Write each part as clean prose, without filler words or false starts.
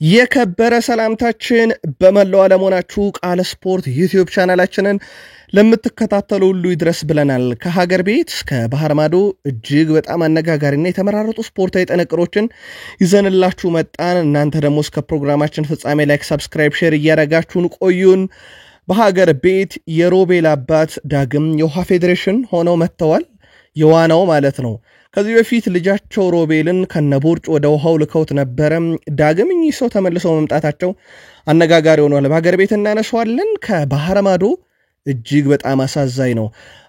የከበረ ሰላምታችን በመላው ዓለም ሆናችሁ ቃል ስፖርት ዩቲዩብ ቻናላችንን ለምትከታተሉ ሁሉ ይድረስ ብለናል። ከሀገር ቤት እስከ ባህር ማዶ እጅግ በጣም አነጋጋሪና የተመራረጡ ስፖርታዊ ጥንቅሮችን ይዘንላችሁ መጣን። እናንተ ደግሞ እስከ ፕሮግራማችን ፍጻሜ ላይክ፣ ሰብስክራይብ፣ ሼር እያደረጋችሁን ቆዩን። በሀገር ቤት የሮቤል አባት ዳግም የውሃ ፌዴሬሽን ሆነው መጥተዋል። የዋናው ማለት ነው። ከዚህ በፊት ልጃቸው ሮቤልን ከነቦርጭ ወደ ውሃው ልከውት ነበረ። ዳግም እኚህ ሰው ተመልሰው መምጣታቸው አነጋጋሪ ሆኗል። በሀገር ቤት እናነሳዋለን። ከባህር ማዶ እጅግ በጣም አሳዛኝ ነው።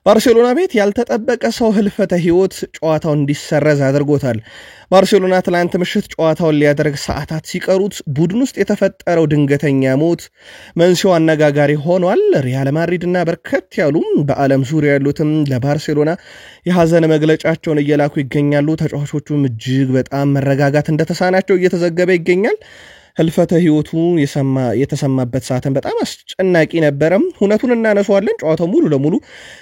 ባርሴሎና ቤት ያልተጠበቀ ሰው ህልፈተ ህይወት ጨዋታውን እንዲሰረዝ አድርጎታል። ባርሴሎና ትላንት ምሽት ጨዋታውን ሊያደርግ ሰዓታት ሲቀሩት ቡድን ውስጥ የተፈጠረው ድንገተኛ ሞት መንስኤው አነጋጋሪ ሆኗል። ሪያል ማድሪድና በርከት ያሉ በዓለም ዙሪያ ያሉትም ለባርሴሎና የሐዘን መግለጫቸውን እየላኩ ይገኛሉ። ተጫዋቾቹም እጅግ በጣም መረጋጋት እንደተሳናቸው እየተዘገበ ይገኛል። ህልፈተ ህይወቱ የተሰማበት ሰዓትን በጣም አስጨናቂ ነበረ። ሁነቱን እናነሳዋለን። ጨዋታው ሙሉ ለሙሉ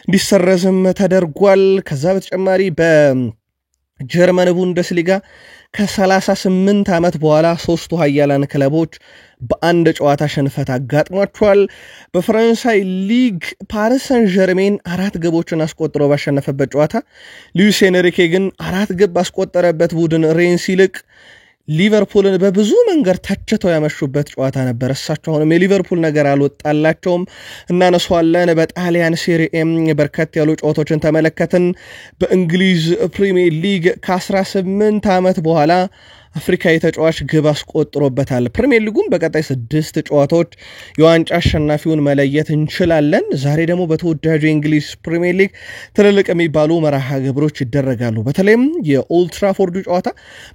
እንዲሰረዝም ተደርጓል። ከዛ በተጨማሪ በጀርመን ቡንደስሊጋ ከ38 ዓመት በኋላ ሶስቱ ኃያላን ክለቦች በአንድ ጨዋታ ሽንፈት አጋጥሟቸዋል። በፈረንሳይ ሊግ ፓሪስ ሰን ዠርሜን 4 ግቦችን አስቆጥሮ ባሸነፈበት ጨዋታ ሉዊስ ኤንሪኬ ግን 4 ግብ አስቆጠረበት ቡድን ሬንስ ይልቅ ሊቨርፑልን በብዙ መንገድ ተችተው ያመሹበት ጨዋታ ነበር። እሳቸው አሁንም የሊቨርፑል ነገር አልወጣላቸውም። እናነሳዋለን። በጣሊያን ሴሪኤም በርከት ያሉ ጨዋታዎችን ተመለከትን። በእንግሊዝ ፕሪሚየር ሊግ ከ18 ዓመት በኋላ አፍሪካዊ ተጫዋች ግብ አስቆጥሮበታል። ፕሪሚየር ሊጉም በቀጣይ 6 ጨዋታዎች የዋንጫ አሸናፊውን መለየት እንችላለን። ዛሬ ደግሞ በተወዳጁ የእንግሊዝ ፕሪሚየር ሊግ ትልልቅ የሚባሉ መርሃ ግብሮች ይደረጋሉ። በተለይም የኦልድ ትራፎርዱ ጨዋታ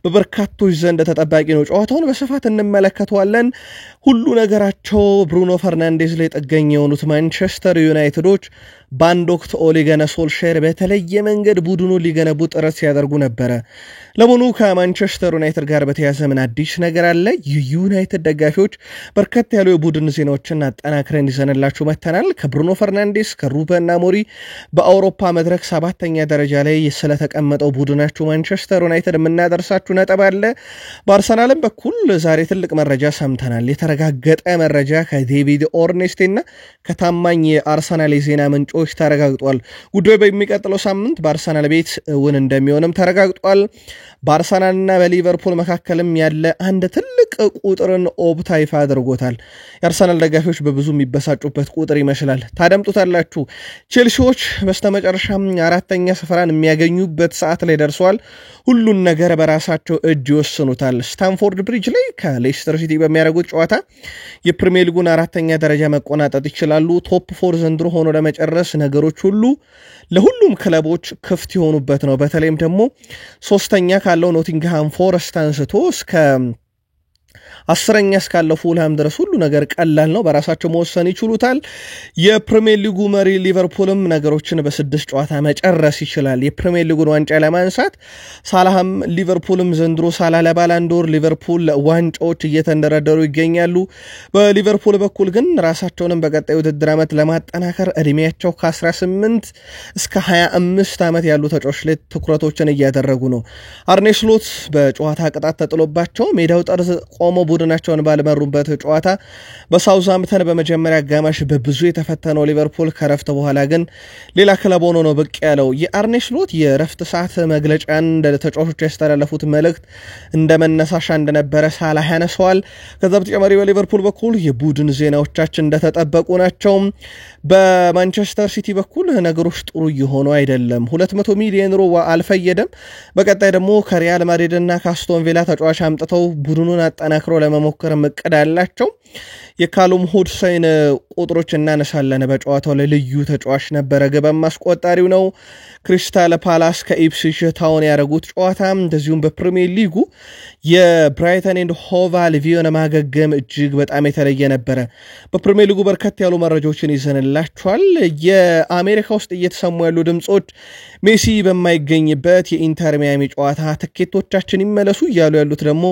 በበርካቶች ዘንድ ተጠባቂ ነው። ጨዋታውን በስፋት እንመለከተዋለን። ሁሉ ነገራቸው ብሩኖ ፈርናንዴዝ ላይ ጥገኛ የሆኑት ማንቸስተር ዩናይትዶች በአንድ ወቅት ኦሌ ጉናር ሶልሻየር በተለየ መንገድ ቡድኑ ሊገነቡ ጥረት ሲያደርጉ ነበረ። ለመሆኑ ከማንቸስተር ዩናይትድ ጋር በተያያዘ ምን አዲስ ነገር አለ? የዩናይትድ ደጋፊዎች በርከት ያሉ የቡድን ዜናዎችን አጠናክረን ይዘንላችሁ መተናል። ከብሩኖ ፈርናንዴዝ ከሩበን አሞሪም በአውሮፓ መድረክ 7ኛ ደረጃ ላይ ስለተቀመጠው ቡድናችሁ ማንቸስተር ዩናይትድ የምናደርሳችሁ ነጥብ አለ። በአርሰናልም በኩል ዛሬ ትልቅ መረጃ ሰምተናል። የተረጋገጠ መረጃ ከዴቪድ ኦርኔስቴና ከታማኝ የአርሰናል የዜና ምንጮች ተረጋግጧል። ጉዳዩ በሚቀጥለው ሳምንት በአርሰናል ቤት እውን እንደሚሆንም ተረጋግጧል። በአርሰናልና በሊቨርፑል መካከልም ያለ አንድ ትልቅ ቁጥርን ኦፕታ ይፋ አድርጎታል። የአርሰናል ደጋፊዎች በብዙ የሚበሳጩበት ቁጥር ይመስላል። ታደምጡታላችሁ። ቼልሲዎች በስተመጨረሻም 4ኛ ስፍራን የሚያገኙበት ሰዓት ላይ ደርሰዋል። ሁሉን ነገር በራሳቸው እጅ ይወስኑታል። ስታንፎርድ ብሪጅ ላይ ከሌስተር ሲቲ በሚያደርጉት ጨዋታ የፕሪሚየር ሊጉን 4ኛ ደረጃ መቆናጠጥ ይችላሉ። ቶፕ 4 ዘንድሮ ሆኖ ለመጨረስ ነገሮች ሁሉ ለሁሉም ክለቦች ክፍት የሆኑበት ነው። በተለይም ደግሞ 3ኛ ካለው ኖቲንግሃም ፎረስት አንስቶ እስከ 10ኛ እስካለው ፉልሃም ድረስ ሁሉ ነገር ቀላል ነው። በራሳቸው መወሰን ይችሉታል። የፕሪሚየር ሊጉ መሪ ሊቨርፑልም ነገሮችን በ6 ጨዋታ መጨረስ ይችላል የፕሪሚየር ሊጉን ዋንጫ ለማንሳት። ሳላህም ሊቨርፑልም ዘንድሮ ሳላ ለባላንዶር ሊቨርፑል ዋንጫዎች እየተንደረደሩ ይገኛሉ። በሊቨርፑል በኩል ግን ራሳቸውንም በቀጣይ ውድድር ዓመት ለማጠናከር እድሜያቸው ከ18 እስከ 25 ዓመት ያሉ ተጫዋቾች ላይ ትኩረቶችን እያደረጉ ነው። አርኔ ስሎት በጨዋታ ቅጣት ተጥሎባቸው ሜዳው ጠርዝ ቆሞ ቡድናቸውን ባልመሩበት ጨዋታ በሳውዝሃምፕተን በመጀመሪያ አጋማሽ በብዙ የተፈተነው ሊቨርፑል ከረፍት በኋላ ግን ሌላ ክለብ ሆኖ ነው ብቅ ያለው። የአርኔ ስሎት የረፍት ሰዓት መግለጫን ለተጫዋቾች ያስተላለፉት መልእክት እንደ መነሳሻ እንደነበረ ሳላህ ያነሳዋል። ከዛ በተጨማሪ በሊቨርፑል በኩል የቡድን ዜናዎቻችን እንደተጠበቁ ናቸው። በማንቸስተር ሲቲ በኩል ነገሮች ጥሩ እየሆኑ አይደለም። 200 ሚሊዮን ዩሮ አልፈየደም። በቀጣይ ደግሞ ከሪያል ማድሪድና ከአስቶን ቪላ ተጫዋች አምጥተው ቡድኑን አጠናክሮ ለመሞከር እቅድ አላቸው። የካሉም ሁድሰን ቁጥሮች እናነሳለን። በጨዋታው ላይ ልዩ ተጫዋች ነበረ። ግብም አስቆጣሪው ነው። ክሪስታል ፓላስ ከኢፕስዊች ታውን ያደረጉት ጨዋታ እንደዚሁም በፕሪሚየር ሊጉ የብራይተን ኤንድ ሆቭ አልቢዮን ማገገም እጅግ በጣም የተለየ ነበረ። በፕሪሚየር ሊጉ በርከት ያሉ መረጃዎችን ይዘንላችኋል። የአሜሪካ ውስጥ እየተሰሙ ያሉ ድምጾች ሜሲ በማይገኝበት የኢንተር ሚያሚ ጨዋታ ትኬቶቻችን ይመለሱ እያሉ ያሉት ደግሞ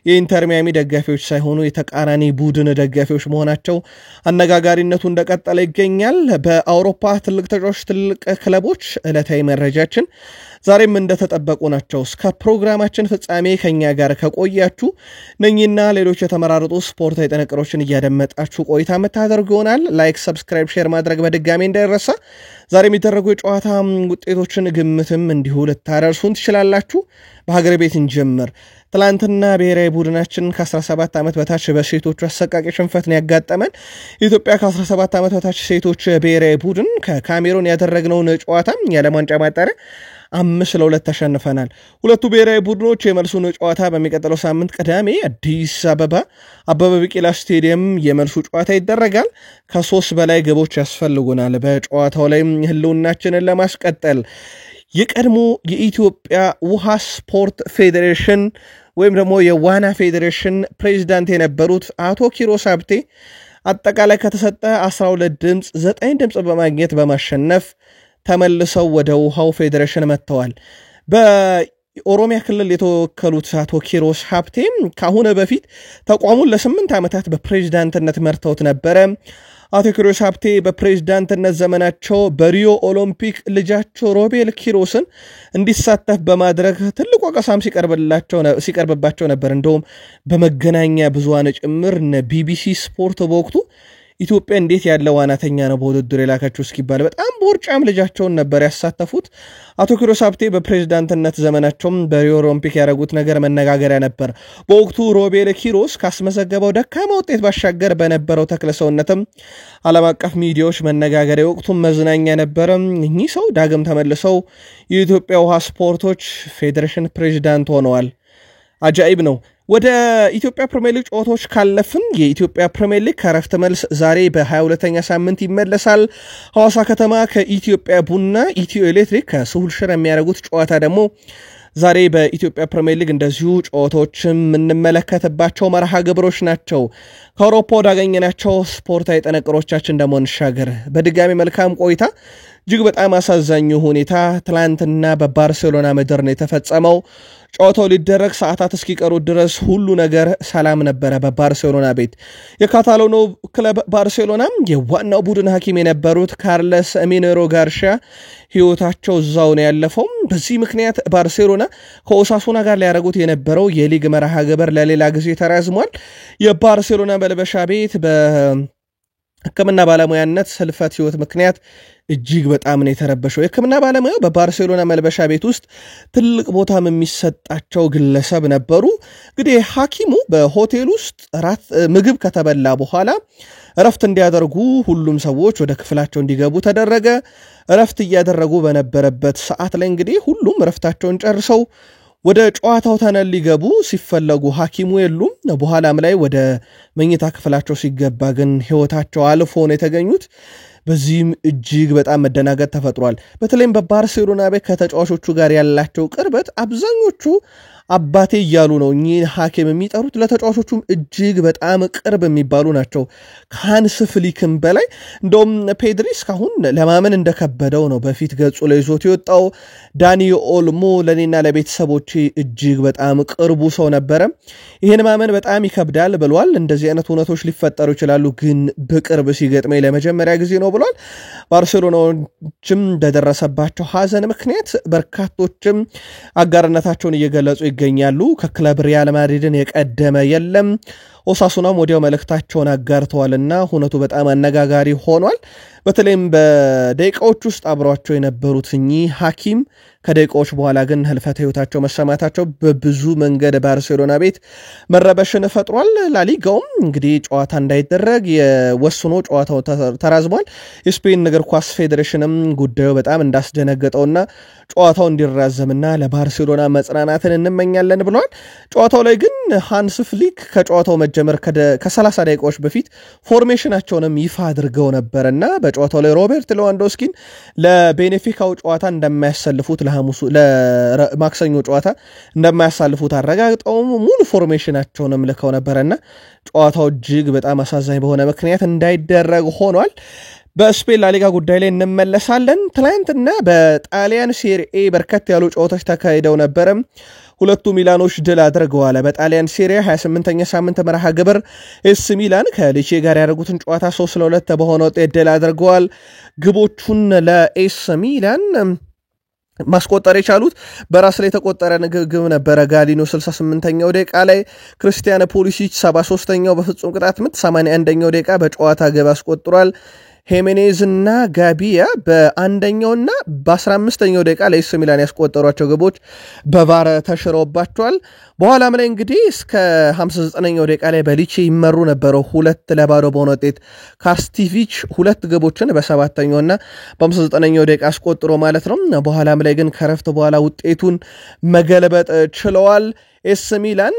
የኢንተር ሚያሚ ደጋፊ ደጋፊዎች ሳይሆኑ የተቃራኒ ቡድን ደጋፊዎች መሆናቸው አነጋጋሪነቱ እንደቀጠለ ይገኛል። በአውሮፓ ትልቅ ተጫዋቾች ትልቅ ክለቦች ዕለታዊ መረጃችን ዛሬም እንደተጠበቁ ናቸው። እስከ ፕሮግራማችን ፍጻሜ ከኛ ጋር ከቆያችሁ ነኝና ሌሎች የተመራረጡ ስፖርታዊ ጥንቅሮችን እያደመጣችሁ ቆይታ የምታደርጉ ይሆናል። ላይክ፣ ሰብስክራይብ፣ ሼር ማድረግ በድጋሚ እንዳይረሳ። ዛሬ የሚደረጉ የጨዋታ ውጤቶችን ግምትም እንዲሁ ልታደርሱን ትችላላችሁ። በሀገር ቤት እንጀምር። ትላንትና ብሔራዊ ቡድናችን ከ17 ዓመት በታች በሴቶቹ አሰቃቂ ሽንፈትን ያጋጠመን የኢትዮጵያ ከ17 ዓመት በታች ሴቶች ብሔራዊ ቡድን ከካሜሩን ያደረግነውን ጨዋታ የዓለም ዋንጫ ማጣሪያ 5-2 ተሸንፈናል። ሁለቱ ብሔራዊ ቡድኖች የመልሱን ጨዋታ በሚቀጥለው ሳምንት ቅዳሜ አዲስ አበባ አበበ ቢቂላ ስቴዲየም የመልሱ ጨዋታ ይደረጋል። ከ3 በላይ ግቦች ያስፈልጉናል በጨዋታው ላይ ህልውናችንን ለማስቀጠል። የቀድሞ የኢትዮጵያ ውሃ ስፖርት ፌዴሬሽን ወይም ደግሞ የዋና ፌዴሬሽን ፕሬዚዳንት የነበሩት አቶ ኪሮስ ሀብቴ አጠቃላይ ከተሰጠ 12 ድምፅ 9 ድምፅ በማግኘት በማሸነፍ ተመልሰው ወደ ውሃው ፌዴሬሽን መጥተዋል። በኦሮሚያ ክልል የተወከሉት አቶ ኪሮስ ሀብቴ ካሁን በፊት ተቋሙን ለ8 ዓመታት በፕሬዚዳንትነት መርተውት ነበረ። አቶ ኪሮስ ሀብቴ በፕሬዝዳንትነት ዘመናቸው በሪዮ ኦሎምፒክ ልጃቸው ሮቤል ኪሮስን እንዲሳተፍ በማድረግ ትልቅ ወቀሳም ሲቀርብባቸው ነበር። እንደውም በመገናኛ ብዙሃን ጭምር ቢቢሲ ስፖርት በወቅቱ ኢትዮጵያ እንዴት ያለ ዋናተኛ ነው በውድድር የላካችሁ እስኪባል በጣም ቦርጫም ልጃቸውን ነበር ያሳተፉት። አቶ ኪሮስ ሀብቴ በፕሬዝዳንትነት ዘመናቸውም በሪዮ ኦሎምፒክ ያደረጉት ነገር መነጋገሪያ ነበር። በወቅቱ ሮቤል ኪሮስ ካስመዘገበው ደካማ ውጤት ባሻገር በነበረው ተክለሰውነትም ዓለም አቀፍ ሚዲያዎች መነጋገሪያ ወቅቱም መዝናኛ ነበር። እኚህ ሰው ዳግም ተመልሰው የኢትዮጵያ ውሃ ስፖርቶች ፌዴሬሽን ፕሬዝዳንት ሆነዋል። አጃኢብ ነው። ወደ ኢትዮጵያ ፕሪሚየር ሊግ ጨዋታዎች ካለፍን የኢትዮጵያ ፕሪሚየር ሊግ ከረፍት መልስ ዛሬ በ22ኛ ሳምንት ይመለሳል። ሐዋሳ ከተማ ከኢትዮጵያ ቡና፣ ኢትዮ ኤሌክትሪክ ከስሁል ሽረ የሚያደርጉት ጨዋታ ደግሞ ዛሬ በኢትዮጵያ ፕሪሚየር ሊግ እንደዚሁ ጨዋታዎችም የምንመለከትባቸው መርሃ ግብሮች ናቸው። ከአውሮፓ ወዳገኘናቸው ስፖርታዊ ጥንቅሮቻችን ደግሞ እንሻገር። በድጋሚ መልካም ቆይታ። እጅግ በጣም አሳዛኝ ሁኔታ ትላንትና በባርሴሎና ምድር ነው የተፈጸመው። ጨዋታው ሊደረግ ሰዓታት እስኪቀሩ ድረስ ሁሉ ነገር ሰላም ነበረ በባርሴሎና ቤት። የካታሎኑ ክለብ ባርሴሎና የዋናው ቡድን ሐኪም የነበሩት ካርለስ ሚኔሮ ጋርሺያ ህይወታቸው እዛው ነው ያለፈው። በዚህ ምክንያት ባርሴሎና ከኦሳሱና ጋር ሊያደርጉት የነበረው የሊግ መርሃ ግብር ለሌላ ጊዜ ተራዝሟል። የባርሴሎና መልበሻ ቤት በሕክምና ባለሙያነት ህልፈት ህይወት ምክንያት እጅግ በጣም ነው የተረበሸው። የሕክምና ባለሙያው በባርሴሎና መልበሻ ቤት ውስጥ ትልቅ ቦታም የሚሰጣቸው ግለሰብ ነበሩ። እንግዲህ ሐኪሙ በሆቴል ውስጥ ምግብ ከተበላ በኋላ እረፍት እንዲያደርጉ ሁሉም ሰዎች ወደ ክፍላቸው እንዲገቡ ተደረገ። እረፍት እያደረጉ በነበረበት ሰዓት ላይ እንግዲህ ሁሉም እረፍታቸውን ጨርሰው ወደ ጨዋታው ተነል ሊገቡ ሲፈለጉ ሐኪሙ የሉም። በኋላም ላይ ወደ መኝታ ክፍላቸው ሲገባ ግን ህይወታቸው አልፎ ነው የተገኙት። በዚህም እጅግ በጣም መደናገጥ ተፈጥሯል። በተለይም በባርሴሎና ቤት ከተጫዋቾቹ ጋር ያላቸው ቅርበት አብዛኞቹ አባቴ እያሉ ነው እኚህ ሐኪም የሚጠሩት። ለተጫዋቾቹም እጅግ በጣም ቅርብ የሚባሉ ናቸው ከሃንስ ፍሊክም በላይ። እንደውም ፔድሪ እስካሁን ለማመን እንደከበደው ነው በፊት ገጹ ላይ ይዞት የወጣው። ዳኒ ኦልሞ ለኔና ለቤተሰቦቼ እጅግ በጣም ቅርቡ ሰው ነበረ፣ ይህን ማመን በጣም ይከብዳል ብሏል። እንደዚህ አይነት እውነቶች ሊፈጠሩ ይችላሉ፣ ግን በቅርብ ሲገጥመኝ ለመጀመሪያ ጊዜ ነው ብሏል። ባርሴሎናዎችም በደረሰባቸው ሐዘን ምክንያት በርካቶችም አጋርነታቸውን እየገለጹ ይገኛሉ። ከክለብ ሪያል ማድሪድን የቀደመ የለም። ኦሳሱናም ወዲያው መልእክታቸውን አጋርተዋልና ሁነቱ በጣም አነጋጋሪ ሆኗል። በተለይም በደቂቃዎች ውስጥ አብሯቸው የነበሩት እኚህ ሐኪም ከደቂቃዎች በኋላ ግን ህልፈተ ህይወታቸው መሰማታቸው በብዙ መንገድ ባርሴሎና ቤት መረበሽን ፈጥሯል። ላሊጋውም እንግዲህ ጨዋታ እንዳይደረግ የወስኖ ጨዋታው ተራዝሟል። የስፔን እግር ኳስ ፌዴሬሽንም ጉዳዩ በጣም እንዳስደነገጠውና ጨዋታው እንዲራዘምና ለባርሴሎና መጽናናትን እንመኛለን ብለዋል። ጨዋታው ላይ ግን ሃንስ ፍሊክ ከጨዋታው መጀመር ከ30 ደቂቃዎች በፊት ፎርሜሽናቸውንም ይፋ አድርገው ነበርና በጨዋታው ላይ ሮበርት ሌዋንዶስኪን ለቤኔፊካው ጨዋታ እንደማያሰልፉት ለማክሰኞ ጨዋታ እንደማያሳልፉት አረጋግጠው ሙሉ ፎርሜሽናቸውንም ልከው ነበርና ጨዋታው እጅግ በጣም አሳዛኝ በሆነ ምክንያት እንዳይደረግ ሆኗል። በስፔን ላሊጋ ጉዳይ ላይ እንመለሳለን። ትላንትና በጣሊያን ሴሪኤ በርከት ያሉ ጨዋታዎች ተካሂደው ነበር። ሁለቱ ሚላኖች ድል አድርገዋል። በጣሊያን ሴሪኤ 28ኛ ሳምንት መርሃ ግብር ኤስ ሚላን ከሊቼ ጋር ያደረጉትን ጨዋታ 3-2 በሆነ ውጤት ድል አድርገዋል። ግቦቹን ለኤስ ሚላን ማስቆጠር የቻሉት በራስ ላይ የተቆጠረ ግብ ነበረ። ጋሊኖ 68ኛው ደቂቃ ላይ፣ ክርስቲያን ፑሊሲች 73ኛው በፍጹም ቅጣት ምት 81ኛው ደቂቃ በጨዋታ ግብ አስቆጥሯል። ሄሜኔዝ እና ጋቢያ በአንደኛውና በ15ኛው ደቂቃ ለኤስ ሚላን ያስቆጠሯቸው ግቦች በቫር ተሽረውባቸዋል። በኋላም ላይ እንግዲህ እስከ 59ኛው ደቂቃ ላይ በሊቼ ይመሩ ነበረው 2-0 በሆነ ውጤት ካስቲቪች ሁለት ግቦችን በ7ኛውና በ59ኛው ደቂቃ አስቆጥሮ ማለት ነው። በኋላም ላይ ግን ከረፍት በኋላ ውጤቱን መገልበጥ ችለዋል። ኤስ ሚላን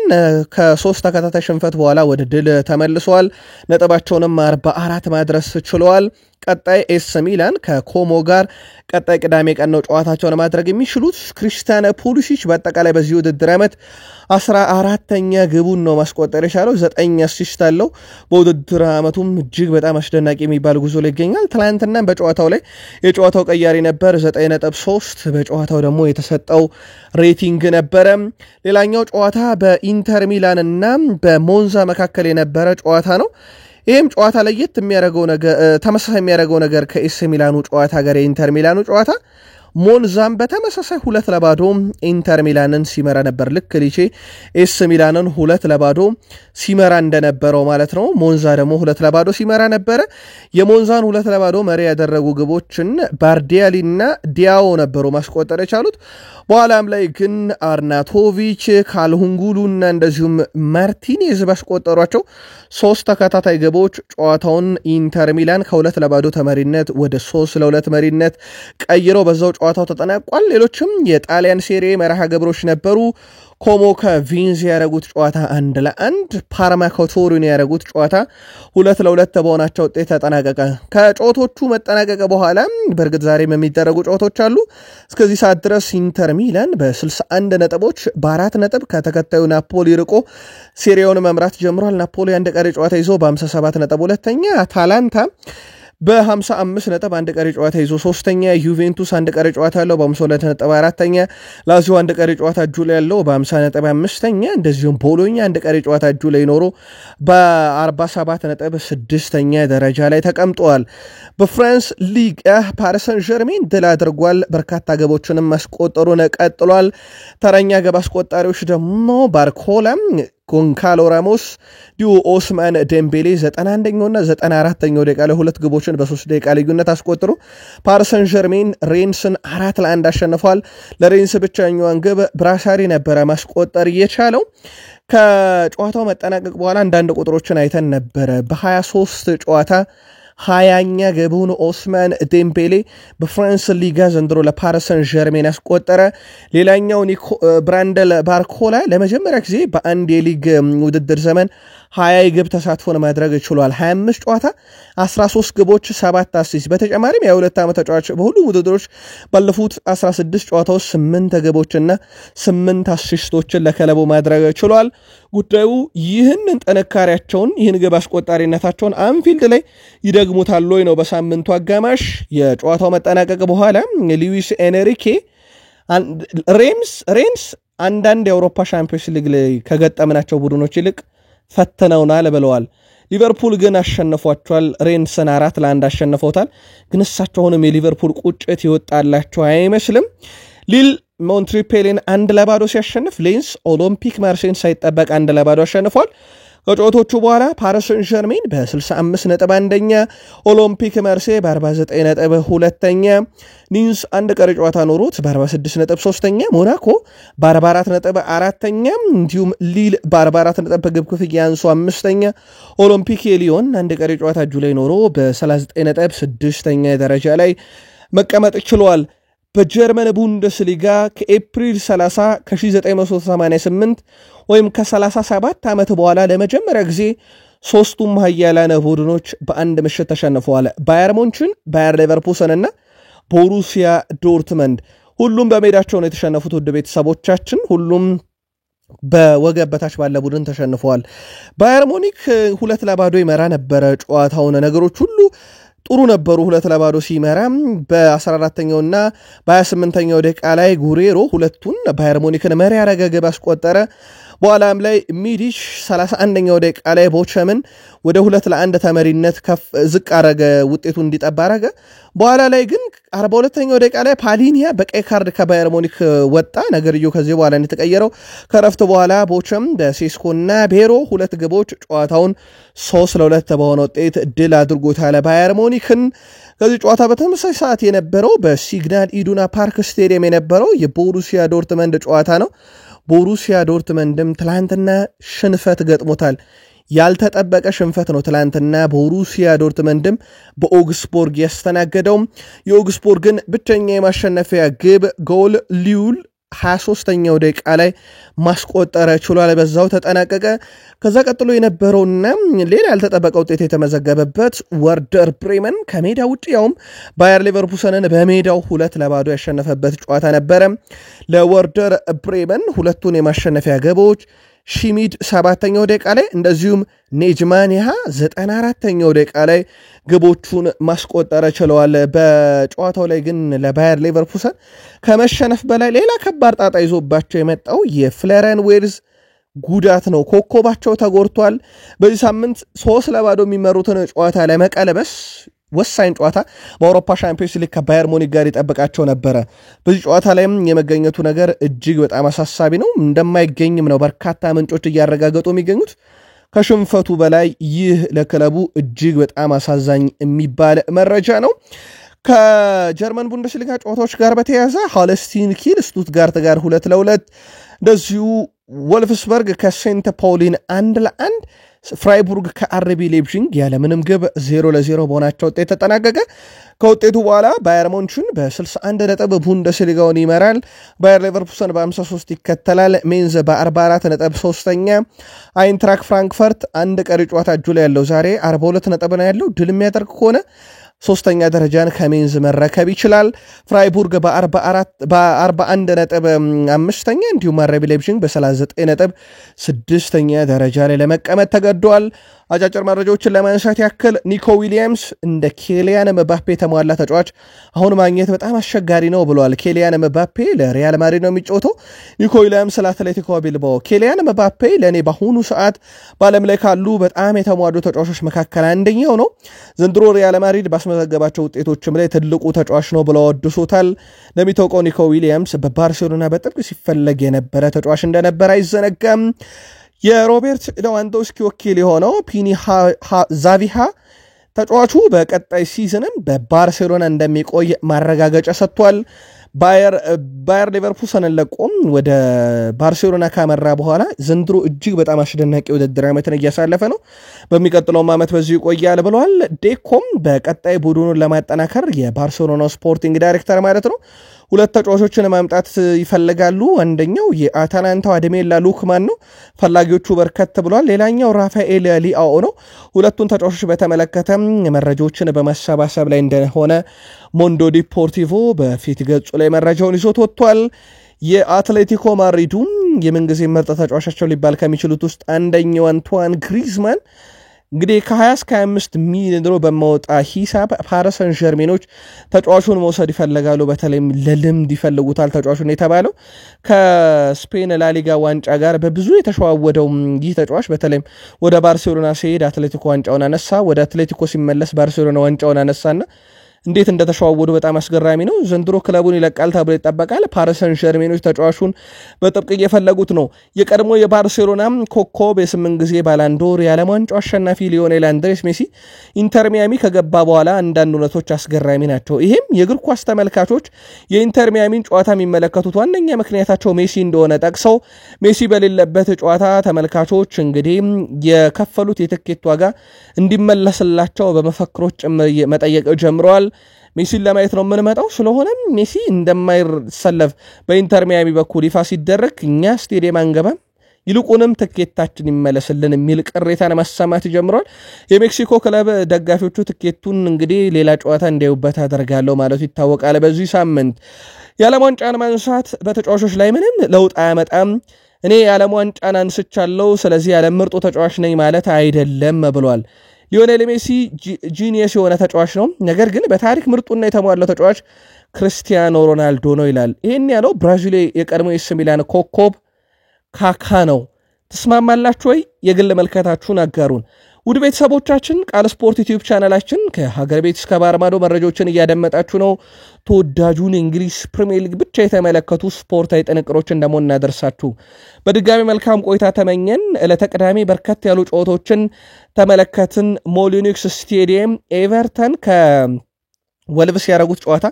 ከ3 ተከታታይ ሽንፈት በኋላ ወደ ድል ተመልሰዋል። ነጥባቸውንም 44 ማድረስ ችለዋል። ቀጣይ ኤስ ሚላን ከኮሞ ጋር ቀጣይ ቅዳሜ ቀን ነው ጨዋታቸውን ማድረግ የሚችሉት። ክርስቲያን ፑሊሲች በአጠቃላይ በዚህ ውድድር ዓመት 14ኛ ግቡን ነው ማስቆጠር የቻለው፣ 9 አሲስት አለው። በውድድር ዓመቱም እጅግ በጣም አስደናቂ የሚባል ጉዞ ላይ ይገኛል። ትላንትና በጨዋታው ላይ የጨዋታው ቀያሪ ነበር፣ 9.3 በጨዋታው ደግሞ የተሰጠው ሬቲንግ ነበረ። ሌላኛው ጨዋታ በኢንተር ሚላን እና በሞንዛ መካከል የነበረ ጨዋታ ነው። ይህም ጨዋታ ለየት የሚያደርገው ነገር ተመሳሳይ የሚያደርገው ነገር ከኤስ ሚላኑ ጨዋታ ጋር የኢንተር ሚላኑ ጨዋታ ሞንዛም በተመሳሳይ 2-0 ኢንተር ሚላንን ሲመራ ነበር። ልክ ሊቼ ኤስ ሚላንን 2-0 ሲመራ እንደነበረው ማለት ነው። ሞንዛ ደግሞ 2-0 ሲመራ ነበረ። የሞንዛን 2-0 መሪ ያደረጉ ግቦችን ባርዲያሊና ዲያዎ ነበሩ ማስቆጠር የቻሉት። በኋላም ላይ ግን አርናቶቪች፣ ካልሁንጉሉና እንደዚሁም ማርቲኔዝ ባስቆጠሯቸው 3 ተከታታይ ግቦች ጨዋታውን ኢንተር ሚላን ከ2-0 ተመሪነት ወደ 3-2 መሪነት ቀይረው በዛው ጨዋታው ተጠናቋል። ሌሎችም የጣሊያን ሴሪኤ መርሃ ግብሮች ነበሩ። ኮሞ ከቪንዚ ያደረጉት ጨዋታ 1-1፣ ፓርማ ከቶሪኖ ያደረጉት ጨዋታ 2-2 በሆናቸው ውጤት ተጠናቀቀ። ከጨዋታዎቹ መጠናቀቀ በኋላ በእርግጥ ዛሬም የሚደረጉ ጨዋታዎች አሉ። እስከዚህ ሰዓት ድረስ ኢንተር ሚላን በ61 ነጥቦች በ4 ነጥብ ከተከታዩ ናፖሊ ርቆ ሴሪያውን መምራት ጀምሯል። ናፖሊ አንድ ቀሪ ጨዋታ ይዞ በ57 ነጥብ ሁለተኛ፣ አታላንታ በ55 ነጥብ አንድ ቀሪ ጨዋታ ይዞ ሶስተኛ፣ ዩቬንቱስ አንድ ቀሪ ጨዋታ ያለው በ52 ነጥብ አራተኛ፣ ላዚዮ አንድ ቀሪ ጨዋታ እጁ ላይ ያለው በ50 ነጥብ አምስተኛ፣ እንደዚሁም ቦሎኛ አንድ ቀሪ ጨዋታ እጁ ላይ ኖሮ በ47 ነጥብ ስድስተኛ ደረጃ ላይ ተቀምጠዋል። በፍራንስ ሊግ ፓሪስ ሰን ዠርሜን ድል አድርጓል። በርካታ ግቦችንም ማስቆጠሩን ቀጥሏል። ተረኛ ግብ አስቆጣሪዎች ደግሞ ባርኮላ፣ ጎንካሎ ራሞስ፣ ዲዮ ኦስማን ዴምቤሌ 91ኛውና 94ኛው ደቂቃ ላይ ሁለት ግቦችን በ3 ደቂቃ ልዩነት አስቆጥሮ ፓሪስ ሰን ዠርሜን ሬንስን 4-1 አሸንፏል። ለሬንስ ብቸኛዋን ግብ ብራሳሪ ነበረ ማስቆጠር የቻለው። ከጨዋታው መጠናቀቅ በኋላ አንዳንድ ቁጥሮችን አይተን ነበረ። በ23 ጨዋታ 20ኛ ግቡን ኦስማን ዴምቤሌ በፍራንስ ሊጋ ዘንድሮ ለፓሪስ ሰን ዠርሜን ያስቆጠረ። ሌላኛው ብራንደል ባርኮላ ለመጀመሪያ ጊዜ በአንድ የሊግ ውድድር ዘመን 20 ግብ ተሳትፎን ማድረግ ችሏል። 25 ጨዋታ 13 ግቦች 7 አሲስት። በተጨማሪም የ2 ዓመት ተጫዋች በሁሉም ውድድሮች ባለፉት 16 ጨዋታዎች 8 ግቦችና 8 አሲስቶችን ለክለቡ ማድረግ ችሏል። ጉዳዩ ይህንን ጥንካሬያቸውን ይህን ግብ አስቆጣሪነታቸውን አንፊልድ ላይ ይደግሙታል ወይ ነው። በሳምንቱ አጋማሽ የጨዋታው መጠናቀቅ በኋላ ሉዊስ ኤንሪኬ ሬንስ አንዳንድ የአውሮፓ ሻምፒዮንስ ሊግ ላይ ከገጠምናቸው ቡድኖች ይልቅ ፈተነውናል ብለዋል። ሊቨርፑል ግን አሸንፏቸዋል። ሬንስን 4-1 አሸንፈውታል። ግን እሳቸውንም የሊቨርፑል ቁጭት ይወጣላቸው አይመስልም። ሊል ሞንትሪፔልን 1-0 ሲያሸንፍ፣ ሌንስ ኦሎምፒክ ማርሴይን ሳይጠበቅ 1-0 አሸንፏል። ከጨዋታዎቹ በኋላ ፓሪስ ሰን ዠርሜን በ65 ነጥብ አንደኛ፣ ኦሎምፒክ ማርሴይ በ49 ነጥብ ሁለተኛ፣ ኒንስ አንድ ቀሪ ጨዋታ ኖሮት በ46 ነጥብ ሶስተኛ፣ ሞናኮ በ44 ነጥብ አራተኛ፣ እንዲሁም ሊል በ44 ነጥብ በግብ ክፍያ አንሶ አምስተኛ፣ ኦሎምፒክ ሊዮን አንድ ቀሪ ጨዋታ እጁ ላይ ኖሮ በ39 ነጥብ ስድስተኛ ደረጃ ላይ መቀመጥ ችሏል። በጀርመን ቡንደስሊጋ ከኤፕሪል 30 ከ1988 ወይም ከ37 ዓመት በኋላ ለመጀመሪያ ጊዜ ሶስቱም ኃያላን ቡድኖች በአንድ ምሽት ተሸንፈዋል። ባየር ሙንችን፣ ባየር ሌቨርኩሰን እና ቦሩሲያ ዶርትመንድ ሁሉም በሜዳቸው ነው የተሸነፉት። ውድ ቤተሰቦቻችን ሁሉም በወገብ በታች ባለ ቡድን ተሸንፈዋል። ባየር ሙኒክ 2-0 ይመራ ነበረ ጨዋታውን። ነገሮች ሁሉ ጥሩ ነበሩ 2-0 ሲመራ በ14ኛውና በ28ኛው ደቂቃ ላይ ጉሬሮ ሁለቱን ባየር ሙኒክን መሪ ያረገ ግብ አስቆጠረ። በኋላም ላይ ሚዲች 31ኛው ደቂቃ ላይ ቦቸምን ወደ 2-1 ተመሪነት ዝቅ አረገ፣ ውጤቱ እንዲጠባ አረገ። በኋላ ላይ ግን 42ኛው ደቂቃ ላይ ፓሊኒያ በቀይ ካርድ ከባየር ሙኒክ ወጣ። ነገርየው ከዚህ በኋላ የተቀየረው ከረፍት በኋላ ቦቸም በሴስኮና ቤሮ ሁለት ግቦች ጨዋታውን 3-2 በሆነ ውጤት ድል አድርጎታል ባየር ሙኒክን። ከዚህ ጨዋታ በተመሳሳይ ሰዓት የነበረው በሲግናል ኢዱና ፓርክ ስቴዲየም የነበረው የቦሩሲያ ዶርትመንድ ጨዋታ ነው። ቦሩሲያ ዶርትመንድም ትላንትና ሽንፈት ገጥሞታል። ያልተጠበቀ ሽንፈት ነው ትላንትና ቦሩሲያ ዶርትመንድም በኦግስቦርግ ያስተናገደው። የኦግስቦርግን ብቸኛ የማሸነፊያ ግብ ጎል ሊውል 23ኛው ደቂቃ ላይ ማስቆጠር ችሏል። በዛው ተጠናቀቀ። ከዛ ቀጥሎ የነበረውና ሌላ ያልተጠበቀ ውጤት የተመዘገበበት ወርደር ብሬመን ከሜዳ ውጪ ያውም ባየር ሌቨርኩሰንን በሜዳው 2-0 ያሸነፈበት ጨዋታ ነበረ። ለወርደር ብሬመን ሁለቱን የማሸነፊያ ግቦች ሺሚድ 7ኛው ደቂቃ ላይ እንደዚሁም ኔጅማኒያ 94ኛው ደቂቃ ላይ ግቦቹን ማስቆጠር ችለዋል። በጨዋታው ላይ ግን ለባየር ሌቨርኩሰን ከመሸነፍ በላይ ሌላ ከባድ ጣጣ ይዞባቸው የመጣው የፍሎሪያን ዌርዝ ጉዳት ነው። ኮከባቸው ተጎድቷል። በዚህ ሳምንት 3-0 የሚመሩትን ጨዋታ ለመቀለበስ ወሳኝ ጨዋታ በአውሮፓ ሻምፒዮንስ ሊግ ከባየር ሙኒክ ጋር ይጠብቃቸው ነበረ። በዚህ ጨዋታ ላይም የመገኘቱ ነገር እጅግ በጣም አሳሳቢ ነው። እንደማይገኝም ነው በርካታ ምንጮች እያረጋገጡ የሚገኙት። ከሽንፈቱ በላይ ይህ ለክለቡ እጅግ በጣም አሳዛኝ የሚባል መረጃ ነው። ከጀርመን ቡንደስሊጋ ጨዋታዎች ጋር በተያያዘ ሆልስቲን ኪል ስቱትጋርት ጋር 2-2፣ እንደዚሁ ወልፍስበርግ ከሴንት ፓውሊን 1-1፣ ፍራይቡርግ ከአርቢ ሌፕዚግ ያለምንም ግብ 0-0 በሆናቸው ውጤት ተጠናቀቀ። ከውጤቱ በኋላ ባየር ሙኒክን በ61 ነጥብ ቡንደስሊጋውን ይመራል። ባየር ሌቨርኩሰን በ53 ይከተላል። ሜንዝ በ44 ነጥብ ሶስተኛ፣ አይንትራክ ፍራንክፈርት አንድ ቀሪ ጨዋታ እጁ ላይ ያለው ዛሬ 42 ነጥብ ነው ያለው። ድል የሚያደርግ ከሆነ ሶስተኛ ደረጃን ከሜንዝ መረከብ ይችላል። ፍራይቡርግ በ41 ነጥብ አምስተኛ፣ እንዲሁም አርቢ ሌፕዚግ በ39 ነጥብ ስድስተኛ ደረጃ ላይ ለመቀመጥ ተገዷል። አጫጭር መረጃዎችን ለማንሳት ያክል ኒኮ ዊሊያምስ እንደ ኬሊያን ምባፔ የተሟላ ተጫዋች አሁን ማግኘት በጣም አስቸጋሪ ነው ብሏል። ኬሊያን ምባፔ ለሪያል ማድሪድ ነው የሚጫወተው። ኒኮ ዊሊያምስ ለአትሌቲኮ ቢልባኦ። ኬሊያን ምባፔ ለእኔ በአሁኑ ሰዓት በዓለም ላይ ካሉ በጣም የተሟሉ ተጫዋቾች መካከል አንደኛው ነው። ዘንድሮ ሪያል ማድሪድ ባስመዘገባቸው ውጤቶችም ላይ ትልቁ ተጫዋች ነው ብለው ወድሶታል። እንደሚታወቀው ኒኮ ዊሊያምስ በባርሴሎና በጥብቅ ሲፈለግ የነበረ ተጫዋች እንደነበረ አይዘነጋም። የሮቤርት ሌዋንዶውስኪ ወኪል የሆነው ፒኒ ዛቪሃ ተጫዋቹ በቀጣይ ሲዝንም በባርሴሎና እንደሚቆይ ማረጋገጫ ሰጥቷል። ባየር ሌቨርኩሰንን ለቆም ወደ ባርሴሎና ካመራ በኋላ ዘንድሮ እጅግ በጣም አስደናቂ ውድድር ዓመትን እያሳለፈ ነው። በሚቀጥለውም ዓመት በዚሁ ይቆያል ብለዋል። ዴኮም በቀጣይ ቡድኑን ለማጠናከር የባርሴሎና ስፖርቲንግ ዳይሬክተር ማለት ነው ሁለት ተጫዋቾችን ማምጣት ይፈልጋሉ። አንደኛው የአታላንታው አደሜላ ሉክማን ነው። ፈላጊዎቹ በርከት ብሏል። ሌላኛው ራፋኤል ሊአኦ ነው። ሁለቱን ተጫዋቾች በተመለከተ መረጃዎችን በማሰባሰብ ላይ እንደሆነ ሞንዶ ዲፖርቲቮ በፊት ገጹ ላይ መረጃውን ይዞት ወጥቷል። የአትሌቲኮ ማድሪዱ የምንጊዜ ምርጥ ተጫዋቻቸው ሊባል ከሚችሉት ውስጥ አንደኛው አንቷን ግሪዝማን እንግዲህ ከ20 እስከ 25 ሚሊዮን ዩሮ በማወጣ ሂሳብ ፓሪስ ሰን ዠርሜኖች ተጫዋቹን መውሰድ ይፈልጋሉ። በተለይም ለልምድ ይፈልጉታል ተጫዋቹን የተባለው ከስፔን ላሊጋ ዋንጫ ጋር በብዙ የተሸዋወደው ይህ ተጫዋች በተለይም ወደ ባርሴሎና ሲሄድ አትሌቲኮ ዋንጫውን አነሳ፣ ወደ አትሌቲኮ ሲመለስ ባርሴሎና ዋንጫውን አነሳና እንዴት እንደተሸዋወዱ በጣም አስገራሚ ነው። ዘንድሮ ክለቡን ይለቃል ተብሎ ይጠበቃል። ፓሪስ ሰን ዠርሜኖች ተጫዋቹን በጥብቅ እየፈለጉት ነው። የቀድሞ የባርሴሎና ኮከብ የ8 ጊዜ ባላንዶር የዓለም ዋንጫው አሸናፊ ሊዮኔል አንድሬስ ሜሲ ኢንተር ሚያሚ ከገባ በኋላ አንዳንድ እውነቶች አስገራሚ ናቸው። ይሄም የእግር ኳስ ተመልካቾች የኢንተር ሚያሚን ጨዋታ የሚመለከቱት ዋነኛ ምክንያታቸው ሜሲ እንደሆነ ጠቅሰው ሜሲ በሌለበት ጨዋታ ተመልካቾች እንግዲህ የከፈሉት የትኬት ዋጋ እንዲመለስላቸው በመፈክሮች መጠየቅ ጀምረዋል። ሜሲን ለማየት ነው የምንመጣው። ስለሆነም ሜሲ እንደማይሰለፍ በኢንተር ሚያሚ በኩል ይፋ ሲደረግ እኛ ስቴዲየም አንገባም፣ ይልቁንም ትኬታችን ይመለስልን የሚል ቅሬታን ማሰማት ጀምሯል። የሜክሲኮ ክለብ ደጋፊዎቹ ትኬቱን እንግዲህ ሌላ ጨዋታ እንዲያዩበት አደርጋለሁ ማለቱ ይታወቃል። በዚህ ሳምንት የዓለም ዋንጫን ማንሳት በተጫዋቾች ላይ ምንም ለውጥ አያመጣም። እኔ የዓለም ዋንጫን አንስቻለሁ፣ ስለዚህ የዓለም ምርጡ ተጫዋች ነኝ ማለት አይደለም ብሏል። ሊዮኔል ሜሲ ጂኒየስ የሆነ ተጫዋች ነው ነገር ግን በታሪክ ምርጡና የተሟላው ተጫዋች ክርስቲያኖ ሮናልዶ ነው ይላል ይሄን ያለው ብራዚል የቀድሞ ኤሲ ሚላን ኮከብ ካካ ነው ተስማማላችሁ ወይ የግል መልከታችሁን አጋሩን ውድ ቤተሰቦቻችን ቃል ስፖርት ዩቲዩብ ቻናላችን ከሀገር ቤት እስከ ባህር ማዶ መረጃዎችን እያደመጣችሁ ነው ተወዳጁን እንግሊዝ ፕሪሚየር ሊግ ብቻ የተመለከቱ ስፖርታዊ ጥንቅሮችን ደግሞ እናደርሳችሁ በድጋሚ መልካም ቆይታ ተመኘን ለተቀዳሚ በርከት ያሉ ጨዋታዎችን ተመለከትን ሞሊኒክስ ስቴዲየም ኤቨርተን ወልቭስ ያረጉት ጨዋታ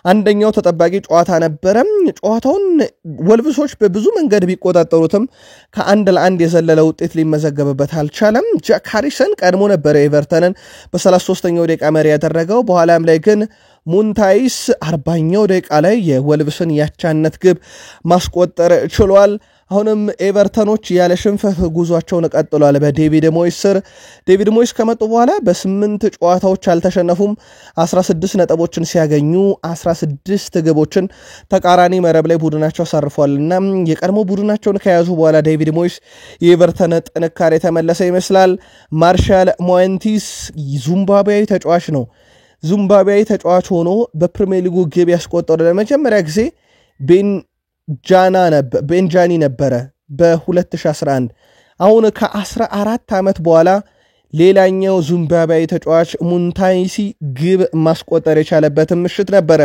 አንደኛው ተጠባቂ ጨዋታ ነበረ ጨዋታውን ወልቭሶች በብዙ መንገድ ቢቆጣጠሩትም ከአንድ ለአንድ የዘለለ ውጤት ሊመዘገብበት አልቻለም ጃክ ሃሪሰን ቀድሞ ነበር ኤቨርተንን በ33ኛው ደቂቃ መሪ ያደረገው በኋላም ላይ ግን ሙንታይስ 40ኛው ደቂቃ ላይ የወልቭስን ያቻነት ግብ ማስቆጠር ችሏል አሁንም ኤቨርተኖች ያለ ሽንፈት ጉዟቸውን ቀጥሏል በዴቪድ ሞይስ ስር ዴቪድ ሞይስ ከመጡ በኋላ በ8 ጨዋታዎች አልተሸነፉም 16 ነጥቦችን ሲያገኙ 16 ግቦችን ተቃራኒ መረብ ላይ ቡድናቸው አሳርፏልና የቀድሞ ቡድናቸውን ከያዙ በኋላ ዴቪድ ሞይስ የኤቨርተን ጥንካሬ ተመለሰ ይመስላል ማርሻል ሞንቲስ ዚምባብዌያዊ ተጫዋች ነው ዚምባብዌያዊ ተጫዋች ሆኖ በፕሪሚየር ሊጉ ግብ ያስቆጠረ ለመጀመሪያ ጊዜ ቤንጃኒ ነበረ በ2011 አሁን ከ14 ዓመት በኋላ ሌላኛው ዚምባብዌያዊ ተጫዋች ሙንታይሲ ግብ ማስቆጠር የቻለበት ምሽት ነበረ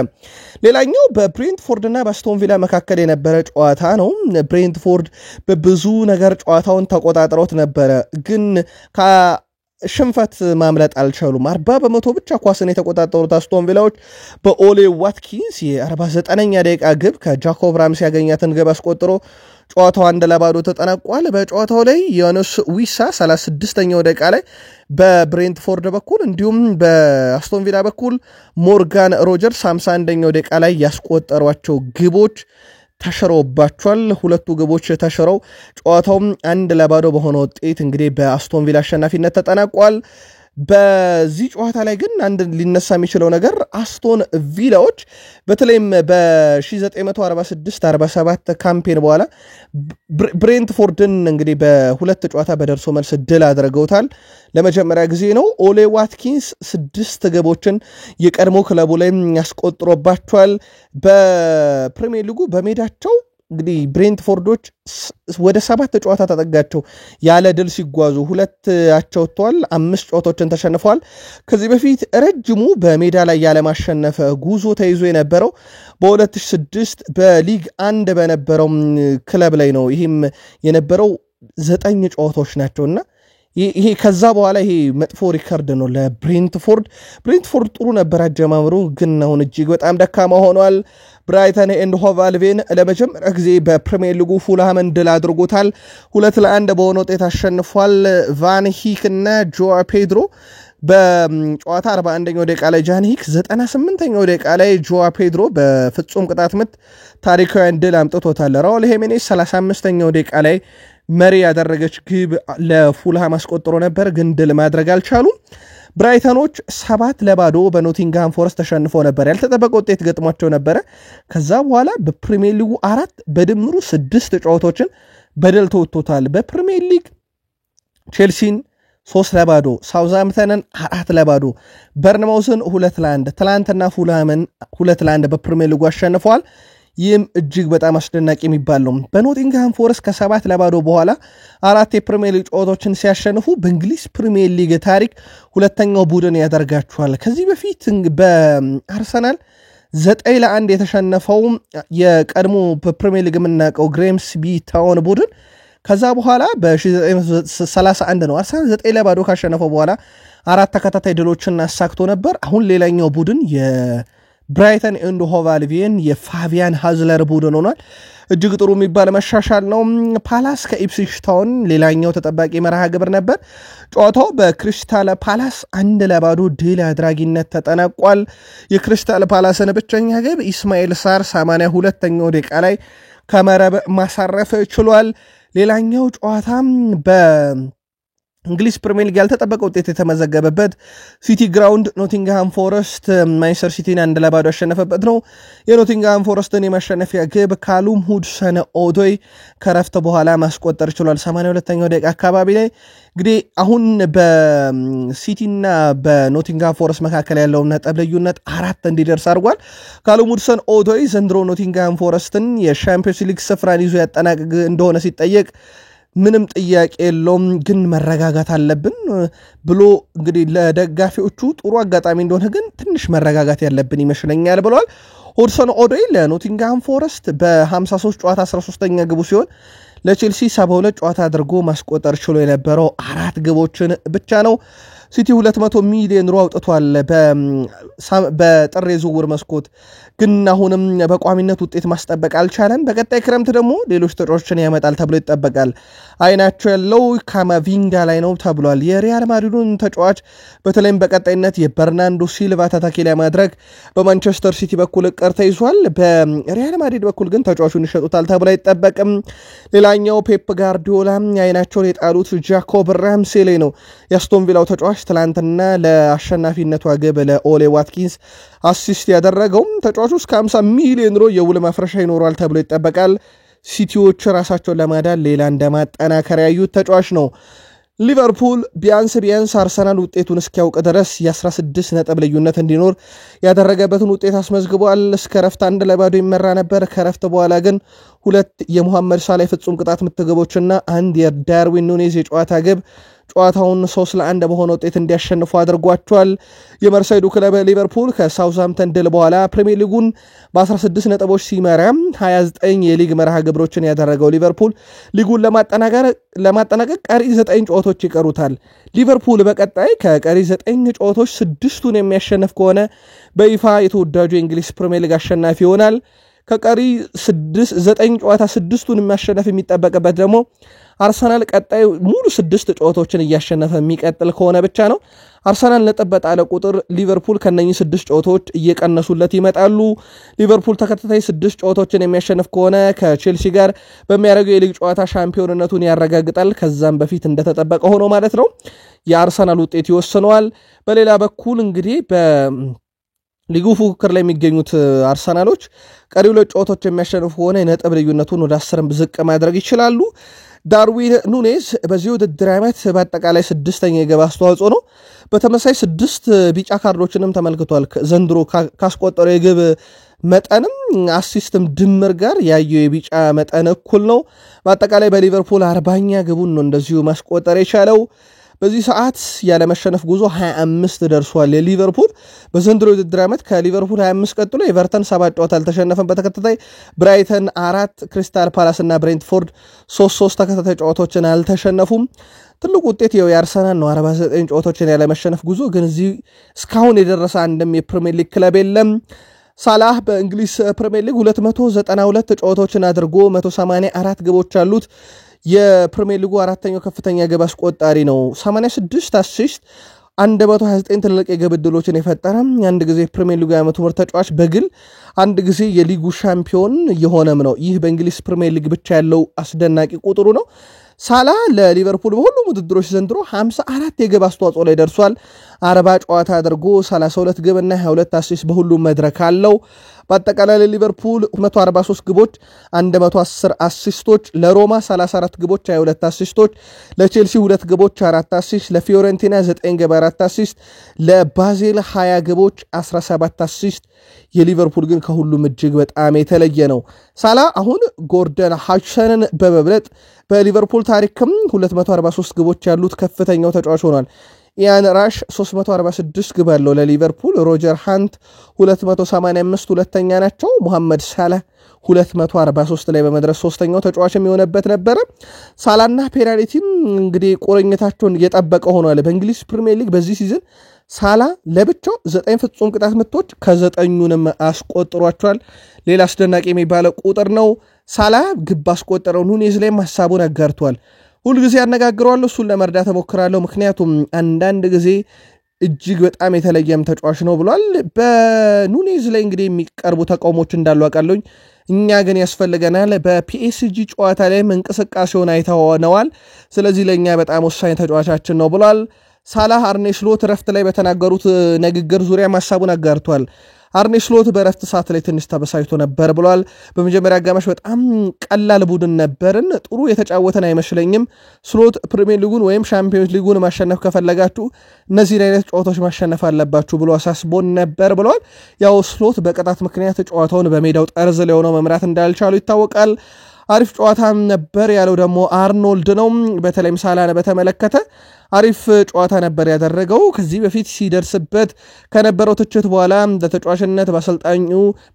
ሌላኛው በብሬንትፎርድ እና በአስቶን ቪላ መካከል የነበረ ጨዋታ ነው ብሬንትፎርድ በብዙ ነገር ጨዋታውን ተቆጣጥሮት ነበረ ግን ሽንፈት ማምለጥ አልቻሉም 40% ብቻ ኳስን የተቆጣጠሩት አስቶን ቪላዎች በኦሌ ዋትኪንስ የ49ኛ ደቂቃ ግብ ከጃኮብ ራምስ ያገኛትን ግብ አስቆጥሮ ጨዋታው 1-0 ተጠናቋል በጨዋታው ላይ ዮናስ ዊሳ 36ኛው ደቂቃ ላይ በብሬንትፎርድ በኩል እንዲሁም በአስቶን ቪላ በኩል ሞርጋን ሮጀርስ 51ኛው ደቂቃ ላይ ያስቆጠሯቸው ግቦች ተሽረውባቸዋል ሁለቱ ግቦች ተሽረው ጨዋታውም 1-0 በሆነ ውጤት እንግዲህ በአስቶን ቪላ አሸናፊነት ተጠናቋል በዚህ ጨዋታ ላይ ግን አንድ ሊነሳ የሚችለው ነገር አስቶን ቪላዎች በተለይም በ1946-47 ካምፔን በኋላ ብሬንትፎርድን እንግዲህ በሁለት ጨዋታ በደርሶ መልስ ድል አድርገውታል ለመጀመሪያ ጊዜ ነው ኦሌ ዋትኪንስ 6 ግቦችን የቀድሞ ክለቡ ላይ ያስቆጥሮባቸዋል በፕሪሚየር ሊጉ በሜዳቸው እንግዲህ ብሬንትፎርዶች ወደ 7 ጨዋታ ተጠጋቸው ያለ ድል ሲጓዙ 2 አቻውተዋል 5 ጨዋታዎችን ተሸንፈዋል ከዚህ በፊት ረጅሙ በሜዳ ላይ ያለ ማሸነፍ ጉዞ ተይዞ የነበረው በ2006 በሊግ 1 በነበረው ክለብ ላይ ነው ይሄም የነበረው 9 ጨዋታዎች ናቸውና ይሄ ከዛ በኋላ ይሄ መጥፎ ሪከርድ ነው ለብሬንትፎርድ ጥሩ ነበር አጀማምሩ ግን አሁን እጅግ በጣም ደካማ ሆኗል ብራይተን ኤንድ ሆቭ አልቢዮን ለመጀመሪያ ጊዜ በፕሪሚየር ሊጉ ፉልሃምን ድል አድርጎታል 2-1 በሆነ ውጤት አሸንፏል ቫን ሂክ እና ጆዋ ፔድሮ በጨዋታ 41ኛው ደቂቃ ላይ ጃን ሂክ 98ኛው ደቂቃ ላይ ጆዋ ፔድሮ በፍጹም ቅጣት ምት ታሪካዊ ድል አምጥቶታል ራውል ሄሜኔስ 35ኛው ደቂቃ ላይ መሪ ያደረገች ግብ ለፉልሃም አስቆጥሮ ነበር ግን ድል ማድረግ አልቻሉም ብራይተኖች 7-0 በኖቲንግሃም ፎረስት ተሸንፈው ነበር ያልተጠበቀ ውጤት ገጥሟቸው ነበር ከዛ በኋላ በፕሪሚየር ሊጉ 4 በድምሩ 6 ጨዋታዎችን በድል ተወጥቶታል በፕሪሚየር ሊግ ቼልሲን 3-0 ሳውዝሃምፕተንን 4-0 በርንማውስን 2-1 ትላንትና ፉልሃምን 2-1 በፕሪሚየር ሊጉ አሸንፈዋል ይህም እጅግ በጣም አስደናቂ የሚባል ነው በኖቲንግሃም ፎረስት ከ7-0 በኋላ 4 የፕሪሚየር ሊግ ጨዋታዎችን ሲያሸንፉ በእንግሊዝ ፕሪሚየር ሊግ ታሪክ ሁለተኛው ቡድን ያደርጋቸዋል ከዚህ በፊት በአርሰናል 9-1 የተሸነፈው የቀድሞ በፕሪሚየር ሊግ የምናውቀው ግሬምስቢ ታውን ቡድን ከዛ በኋላ በ1931 ነው አርሰናል 9-0 ካሸነፈው በኋላ 4 ተከታታይ ድሎችን አሳክቶ ነበር አሁን ሌላኛው ቡድን ብራይተን ኤንድ ሆቭ አልቢዮን የፋቢያን ሃዝለር ቡድን ሆኗል እጅግ ጥሩ የሚባል መሻሻል ነው ፓላስ ከኢፕስዊች ታውን ሌላኛው ተጠባቂ መርሃ ግብር ነበር ጨዋታው በክሪስታል ፓላስ 1-0 ድል አድራጊነት ተጠናቋል የክሪስታል ፓላስን ብቸኛ ግብ ኢስማኤል ሳር 82ኛው ደቂቃ ላይ ከመረብ ማሳረፍ ችሏል ሌላኛው ጨዋታ እንግሊዝ ፕሪሚየር ሊግ ያልተጠበቀ ውጤት የተመዘገበበት ሲቲ ግራውንድ ኖቲንግሃም ፎረስት ማንቸስተር ሲቲን 1-0 ያሸነፈበት ነው። የኖቲንግሃም ፎረስትን የማሸነፊያ ግብ ካሉም ሁድሰን ኦዶይ ከረፍት በኋላ ማስቆጠር ችሏል። 82ኛው ደቂቃ አካባቢ ላይ እንግዲህ አሁን በሲቲና በኖቲንግሃም ፎረስት መካከል ያለው ነጥብ ልዩነት 4 እንዲደርስ አድርጓል። ካሉም ሁድሰን ኦዶይ ዘንድሮ ኖቲንግሃም ፎረስትን የሻምፒዮንስ ሊግ ስፍራን ይዞ ያጠናቅቅ እንደሆነ ሲጠየቅ ምንም ጥያቄ የለውም ግን መረጋጋት አለብን ብሎ እንግዲህ ለደጋፊዎቹ ጥሩ አጋጣሚ እንደሆነ ግን ትንሽ መረጋጋት ያለብን ይመስለኛል ብለዋል። ሁድሰን ኦዶይ ለኖቲንግሃም ፎረስት በ53 ጨዋታ 13ኛ ግቡ ሲሆን ለቼልሲ 72 ጨዋታ አድርጎ ማስቆጠር ችሎ የነበረው 4 ግቦችን ብቻ ነው። ሲቲ 200 ሚሊዮን ዩሮ አውጥቷል በጥር የዝውውር መስኮት ግን አሁንም በቋሚነት ውጤት ማስጠበቅ አልቻለም። በቀጣይ ክረምት ደግሞ ሌሎች ተጫዋቾችን ያመጣል ተብሎ ይጠበቃል። አይናቸው ያለው ካማቪንጋ ላይ ነው ተብሏል። የሪያል ማድሪዱን ተጫዋች በተለይም በቀጣይነት የበርናንዶ ሲልቫ ተተኪ ለማድረግ በማንቸስተር ሲቲ በኩል እቅድ ተይዟል። በሪያል ማድሪድ በኩል ግን ተጫዋቹን ይሸጡታል ተብሎ አይጠበቅም። ሌላኛው ፔፕ ጋርዲዮላ አይናቸውን የጣሉት ጃኮብ ራምሴሌ ነው። የአስቶን ቪላው ተጫዋች ትላንትና ለአሸናፊነቱ ግብ ለኦሌ ዋትኪንስ አሲስት ያደረገው ተጫዋቹ እስከ 50 ሚሊዮን ዩሮ የውል ማፍረሻ ይኖራል ተብሎ ይጠበቃል። ሲቲዎች ራሳቸውን ለማዳን ሌላ እንደማጠናከሪያ ያዩት ተጫዋች ነው። ሊቨርፑል ቢያንስ አርሰናል ውጤቱን እስኪያውቅ ድረስ የ16 ነጥብ ልዩነት እንዲኖር ያደረገበትን ውጤት አስመዝግቧል። እስከ ረፍት 1-0 ይመራ ነበር። ከረፍት በኋላ ግን 2 የሙሐመድ ሳላ ፍጹም ቅጣት ምት ግቦችና 1 የዳርዊን ኑኔዝ የጨዋታ ግብ ጨዋታውን 3-1 በሆነ ውጤት እንዲያሸንፉ አድርጓቸዋል። የመርሳይዱ ክለብ ሊቨርፑል ከሳውዝሃምፕተን ድል በኋላ ፕሪሚየር ሊጉን በ16 ነጥቦች ሲመራ 29 የሊግ መርሃ ግብሮችን ያደረገው ሊቨርፑል ሊጉን ለማጠናቀቅ ቀሪ 9 ጨዋታዎች ይቀሩታል። ሊቨርፑል በቀጣይ ከቀሪ 9 ጨዋታዎች 6ቱን የሚያሸንፍ ከሆነ በይፋ የተወዳጁ የእንግሊዝ ፕሪሚየር ሊግ አሸናፊ ይሆናል። ከቀሪ 9 ጨዋታ 6ቱን የሚያሸነፍ የሚጠበቅበት ደግሞ አርሰናል ቀጣይ ሙሉ 6 ጨዋታዎችን እያሸነፈ የሚቀጥል ከሆነ ብቻ ነው። አርሰናል ነጥብ በጣለ ቁጥር ሊቨርፑል ከነኚህ 6 ጨዋታዎች እየቀነሱለት ይመጣሉ። ሊቨርፑል ተከታታይ 6 ጨዋታዎችን የሚያሸንፍ ከሆነ ከቼልሲ ጋር በሚያደርገው የሊግ ጨዋታ ሻምፒዮንነቱን ያረጋግጣል። ከዛም በፊት እንደተጠበቀ ሆኖ ማለት ነው። የአርሰናል ውጤት ይወስነዋል። በሌላ በኩል እንግዲህ ሊጉ ፉክክር ላይ የሚገኙት አርሰናሎች ቀሪ 2 ጨዋታዎች የሚያሸንፉ ከሆነ የነጥብ ልዩነቱን ወደ 10 ዝቅ ማድረግ ይችላሉ። ዳርዊን ኑኔዝ በዚህ ውድድር ዓመት በአጠቃላይ 6ኛ የግብ አስተዋጽኦ ነው። በተመሳይ 6 ቢጫ ካርዶችንም ተመልክቷል። ዘንድሮ ካስቆጠረው የግብ መጠንም አሲስትም ድምር ጋር ያየው የቢጫ መጠን እኩል ነው። በአጠቃላይ በሊቨርፑል 40ኛ ግቡን ነው እንደዚሁ ማስቆጠር የቻለው። በዚህ ሰዓት ያለመሸነፍ ጉዞ 25 ደርሷል። የሊቨርፑል በዘንድሮ ውድድር ዓመት ከሊቨርፑል 25 ቀጥሎ ኤቨርተን 7 ጨዋታ አልተሸነፈም በተከታታይ፣ ብራይተን 4፣ ክሪስታል ፓላስ እና ብሬንትፎርድ 3 ተከታታይ ጨዋታዎችን አልተሸነፉም። ትልቁ ውጤት የአርሰናል ነው፣ 49 ጨዋታዎችን ያለመሸነፍ ጉዞ። ግን እዚህ እስካሁን የደረሰ አንድም የፕሪሚየር ሊግ ክለብ የለም። ሳላህ በእንግሊዝ ፕሪሚየር ሊግ 292 ጨዋታዎችን አድርጎ 184 ግቦች አሉት። የፕሪሚየር ሊጉ 4ኛው ከፍተኛ ግብ አስቆጣሪ ነው። 86 አሲስት 129 ትልቅ የግብ ዕድሎችን የፈጠረ አንድ ጊዜ ፕሪሚየር ሊጉ የዓመቱ ምርጥ ተጫዋች በግል አንድ ጊዜ የሊጉ ሻምፒዮን የሆነም ነው። ይህ በእንግሊዝ ፕሪሚየር ሊግ ብቻ ያለው አስደናቂ ቁጥሩ ነው። ሳላ ለሊቨርፑል በሁሉም ውድድሮች ዘንድሮ 54 የግብ አስተዋጽኦ ላይ ደርሷል። 40 ጨዋታ አድርጎ 32 ግብና 22 አሲስት በሁሉም መድረክ አለው። በአጠቃላይ ለሊቨርፑል 143 ግቦች 110 አሲስቶች፣ ለሮማ 34 ግቦች 22 አሲስቶች፣ ለቼልሲ 2 ግቦች 4 አሲስት፣ ለፊዮረንቲና 9 ግብ 4 አሲስት፣ ለባዜል 20 ግቦች 17 አሲስት። የሊቨርፑል ግን ከሁሉም እጅግ በጣም የተለየ ነው። ሳላ አሁን ጎርደን ሃችሰንን በመብለጥ በሊቨርፑል ታሪክም 243 ግቦች ያሉት ከፍተኛው ተጫዋች ሆኗል። ኢያን ራሽ 346 ግብ አለው ለሊቨርፑል። ሮጀር ሃንት 285 ሁለተኛ ናቸው። ሙሐመድ ሳላህ 243 ላይ በመድረስ ሶስተኛው ተጫዋች የሚሆነበት ነበረ። ሳላና ፔናልቲም እንግዲህ ቁርኝታቸውን እየጠበቀ ሆኗል። በእንግሊዝ ፕሪሚየር ሊግ በዚህ ሲዝን ሳላ ለብቻው 9 ፍጹም ቅጣት ምቶች ከ9ኙንም አስቆጥሯቸዋል። ሌላ አስደናቂ የሚባለው ቁጥር ነው። ሳላ ግብ አስቆጠረው ኑኔዝ ላይም ሐሳቡን አጋርቷል። ሁልጊዜ ያነጋግረዋለሁ፣ እሱን ለመርዳት እሞክራለሁ፣ ምክንያቱም አንዳንድ ጊዜ እጅግ በጣም የተለየም ተጫዋች ነው ብሏል። በኑኔዝ ላይ እንግዲህ የሚቀርቡ ተቃውሞች እንዳሉ አውቃለሁኝ፣ እኛ ግን ያስፈልገናል በፒኤስጂ ጨዋታ ላይ እንቅስቃሴውን አይተዋነዋል ስለዚህ ለኛ በጣም ወሳኝ ተጫዋቻችን ነው ብሏል ሳላህ አርኔ ስሎት ረፍት ላይ በተናገሩት ንግግር ዙሪያ ማሳቡን አጋርቷል አርኔ ስሎት በረፍት ሰዓት ላይ ትንሽ ተበሳይቶ ነበር ብሏል በመጀመሪያ አጋማሽ በጣም ቀላል ቡድን ነበርን ጥሩ የተጫወተን አይመስለኝም ስሎት ፕሪሚየር ሊጉን ወይም ሻምፒዮንስ ሊጉን ማሸነፍ ከፈለጋችሁ እነዚህ አይነት ጨዋታዎች ማሸነፍ አለባችሁ ብሎ አሳስቦን ነበር ብሏል ያው ስሎት በቅጣት ምክንያት ጨዋታውን በሜዳው ጠርዝ ላይ ሆኖ መምራት እንዳልቻሉ ይታወቃል አሪፍ ጨዋታ ነበር ያለው ደግሞ አርኖልድ ነው በተለይም ሳላን በተመለከተ አሪፍ ጨዋታ ነበር ያደረገው ከዚህ በፊት ሲደርስበት ከነበረው ትችት በኋላ በተጫዋችነት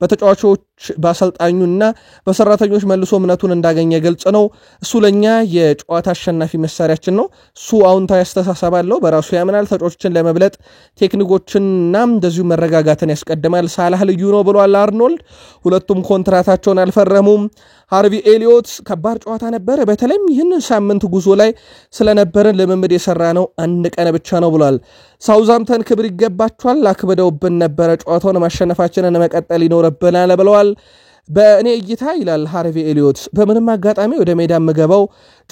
በተጫዋቾች በአሰልጣኙና በሰራተኞች መልሶ እምነቱን እንዳገኘ ግልጽ ነው እሱ ለኛ የጨዋታ አሸናፊ መሳሪያችን ነው እሱ አውንታዊ አስተሳሰብ አለው በራሱ ያምናል ተጫዋቾችን ለመብለጥ ቴክኒኮችንና እንደዚሁ መረጋጋትን ያስቀድማል ሳላህ ልዩ ነው ብሏል አርኖልድ ሁለቱም ኮንትራታቸውን አልፈረሙም ሃርቪ ኤሊዮት ከባድ ጨዋታ ነበር በተለይም ይህንን ሳምንት ጉዞ ላይ ስለነበረን ልምምድ የሰራ ነው አንድ ቀን ብቻ ነው ብሏል ሳውዛምተን ክብር ይገባቸዋል አክብደውብን ነበር ጨዋታውን ማሸነፋችንን መቀጠል ይኖርብናል ብለዋል በእኔ እይታ ይላል ሃርቪ ኤሊዮት በምንም አጋጣሚ ወደ ሜዳ መገባው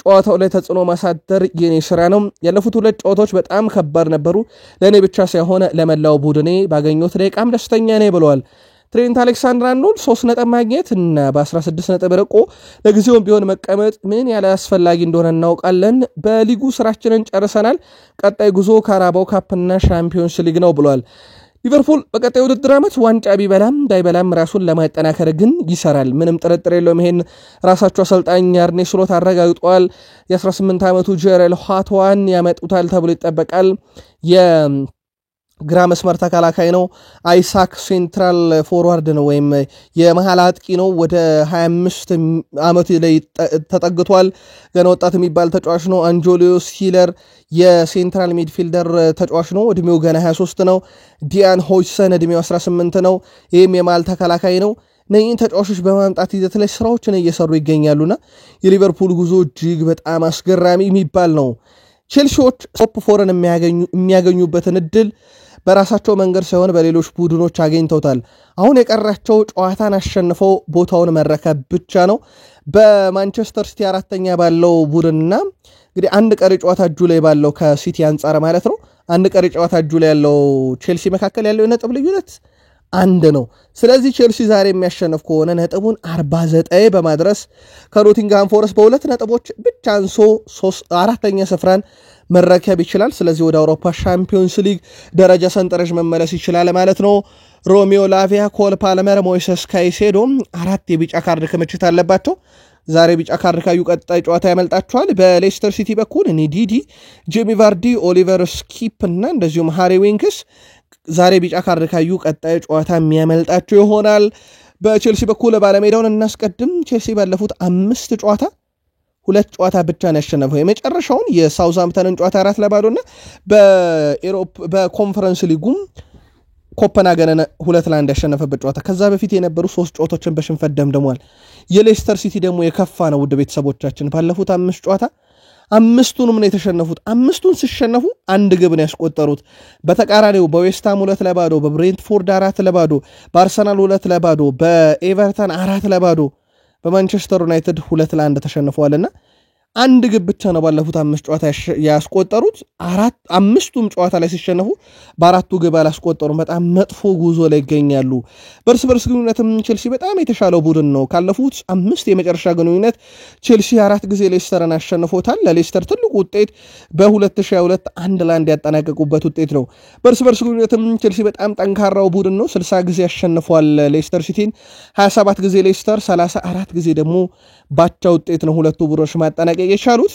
ጨዋታው ላይ ተጽዕኖ ማሳደር የኔ ስራ ነው ያለፉት ሁለት ጨዋታዎች በጣም ከባድ ነበሩ ለኔ ብቻ ሳይሆን ለመላው ቡድኔ ባገኘሁት ደቂቃም ደስተኛ ነኝ ብለዋል ትሬንት አሌክሳንደር-አርኖልድ 3 ነጥብ ማግኘት እና በ16 ነጥብ ርቆ ለጊዜውም ቢሆን መቀመጥ ምን ያለ አስፈላጊ እንደሆነ እናውቃለን በሊጉ ስራችንን ጨርሰናል ቀጣይ ጉዞ ካራባው ካፕና ሻምፒዮንስ ሊግ ነው ብሏል ሊቨርፑል በቀጣይ ውድድር ዓመት ዋንጫ ቢበላም ዳይበላም ራሱን ለማጠናከር ግን ይሰራል ምንም ጥርጥር የለውም ይሄን ራሳቸው አሰልጣኝ አርኔ ስሎት አረጋግጧል የ18 ዓመቱ ጀረል ሃትዋን ያመጡታል ተብሎ ይጠበቃል ግራ መስመር ተከላካይ ነው አይሳክ ሴንትራል ፎርዋርድ ነው ወይም የመሃል አጥቂ ነው ወደ 25 ዓመት ላይ ተጠግቷል ገና ወጣት የሚባል ተጫዋች ነው አንጆሊዮስ ሂለር የሴንትራል ሚድፊልደር ተጫዋች ነው እድሜው ገና 23 ነው ዲያን ሆይሰን እድሜው 18 ነው ይህም የመሃል ተከላካይ ነው ነኝን ተጫዋቾች በማምጣት ሂደት ላይ ስራዎችን እየሰሩ ይገኛሉና የሊቨርፑል ጉዞ እጅግ በጣም አስገራሚ የሚባል ነው ቼልሲዎች ቶፕ 4ን የሚያገኙበትን እድል በራሳቸው መንገድ ሳይሆን በሌሎች ቡድኖች አገኝተውታል አሁን የቀራቸው ጨዋታን አሸንፈው ቦታውን መረከብ ብቻ ነው በማንቸስተር ሲቲ አራተኛ ባለው ቡድንና እንግዲህ አንድ ቀሪ ጨዋታ እጁ ላይ ባለው ከሲቲ አንጻር ማለት ነው አንድ ቀሪ ጨዋታ እጁ ላይ ያለው ቼልሲ መካከል ያለው ነጥብ ልዩነት አንድ ነው ስለዚህ ቼልሲ ዛሬ የሚያሸንፍ ከሆነ ነጥቡን 49 በማድረስ ከኖቲንግሃም ፎረስት በሁለት ነጥቦች ብቻ አንሶ አራተኛ ስፍራን መረከብ ይችላል ስለዚህ ወደ አውሮፓ ሻምፒዮንስ ሊግ ደረጃ ሰንጠረዥ መመለስ ይችላል ማለት ነው ሮሚዮ ላቪያ ኮል ፓልመር ሞይሰስ ካይሴዶ 4 የቢጫ ካርድ ክምችት አለባቸው ዛሬ ቢጫ ካርድ ካዩ ቀጣይ ጨዋታ ያመልጣቸዋል በሌስተር ሲቲ በኩል ኒዲዲ ጄሚ ቫርዲ ኦሊቨር ስኪፕ እና እንደዚሁም ሃሪ ዊንክስ ዛሬ ቢጫ ካርድ ካዩ ቀጣይ ጨዋታ የሚያመልጣቸው ይሆናል በቼልሲ በኩል ባለሜዳውን እናስቀድም ቼልሲ ባለፉት 5 ጨዋታ 2 ጨዋታ ብቻ ነው ያሸነፈው የመጨረሻውን የሳውዛምፕተንን ጨዋታ 4-0 እና በኮንፈረንስ ሊጉም ኮፐንሃገንን 2-1 ያሸነፈበት ጨዋታ ከዛ በፊት የነበሩ 3 ጨዋታዎችን በሽንፈት ደምድሟል የሌስተር ሲቲ ደግሞ የከፋ ነው ውድ ቤተሰቦቻችን ባለፉት 5 ጨዋታ 5ቱንም ነው የተሸነፉት 5ቱን ሲሸነፉ አንድ ግብ ነው ያስቆጠሩት በተቃራኒው በዌስትሃም 2-0 በብሬንትፎርድ 4-0 በአርሰናል 2-0 በኤቨርተን 4-0 በማንቸስተር ዩናይትድ 2-1 ተሸንፈዋልና አንድ ግብ ብቻ ነው ባለፉት 5 ጨዋታ ያስቆጠሩት 5ቱም ጨዋታ ላይ ሲሸነፉ በአራቱ ግብ አላስቆጠሩም በጣም መጥፎ ጉዞ ላይ ይገኛሉ በርስ ግንኙነትም ቼልሲ በጣም የተሻለው ቡድን ነው ካለፉት 5 የመጨረሻ ግንኙነት ቼልሲ 4 ጊዜ ሌስተርን አሸንፎታል ለሌስተር ትልቁ ውጤት በ2022 1-1 ያጠናቀቁበት ውጤት ነው በርስ ግንኙነትም ቼልሲ በጣም ጠንካራው ቡድን ነው 60 ጊዜ አሸንፏል ሌስተር ሲቲን 27 ጊዜ ሌስተር 34 ጊዜ ደግሞ ባቻ ውጤት ነው ሁለቱ ቡድኖች ማጠናቀቅ የቻሉት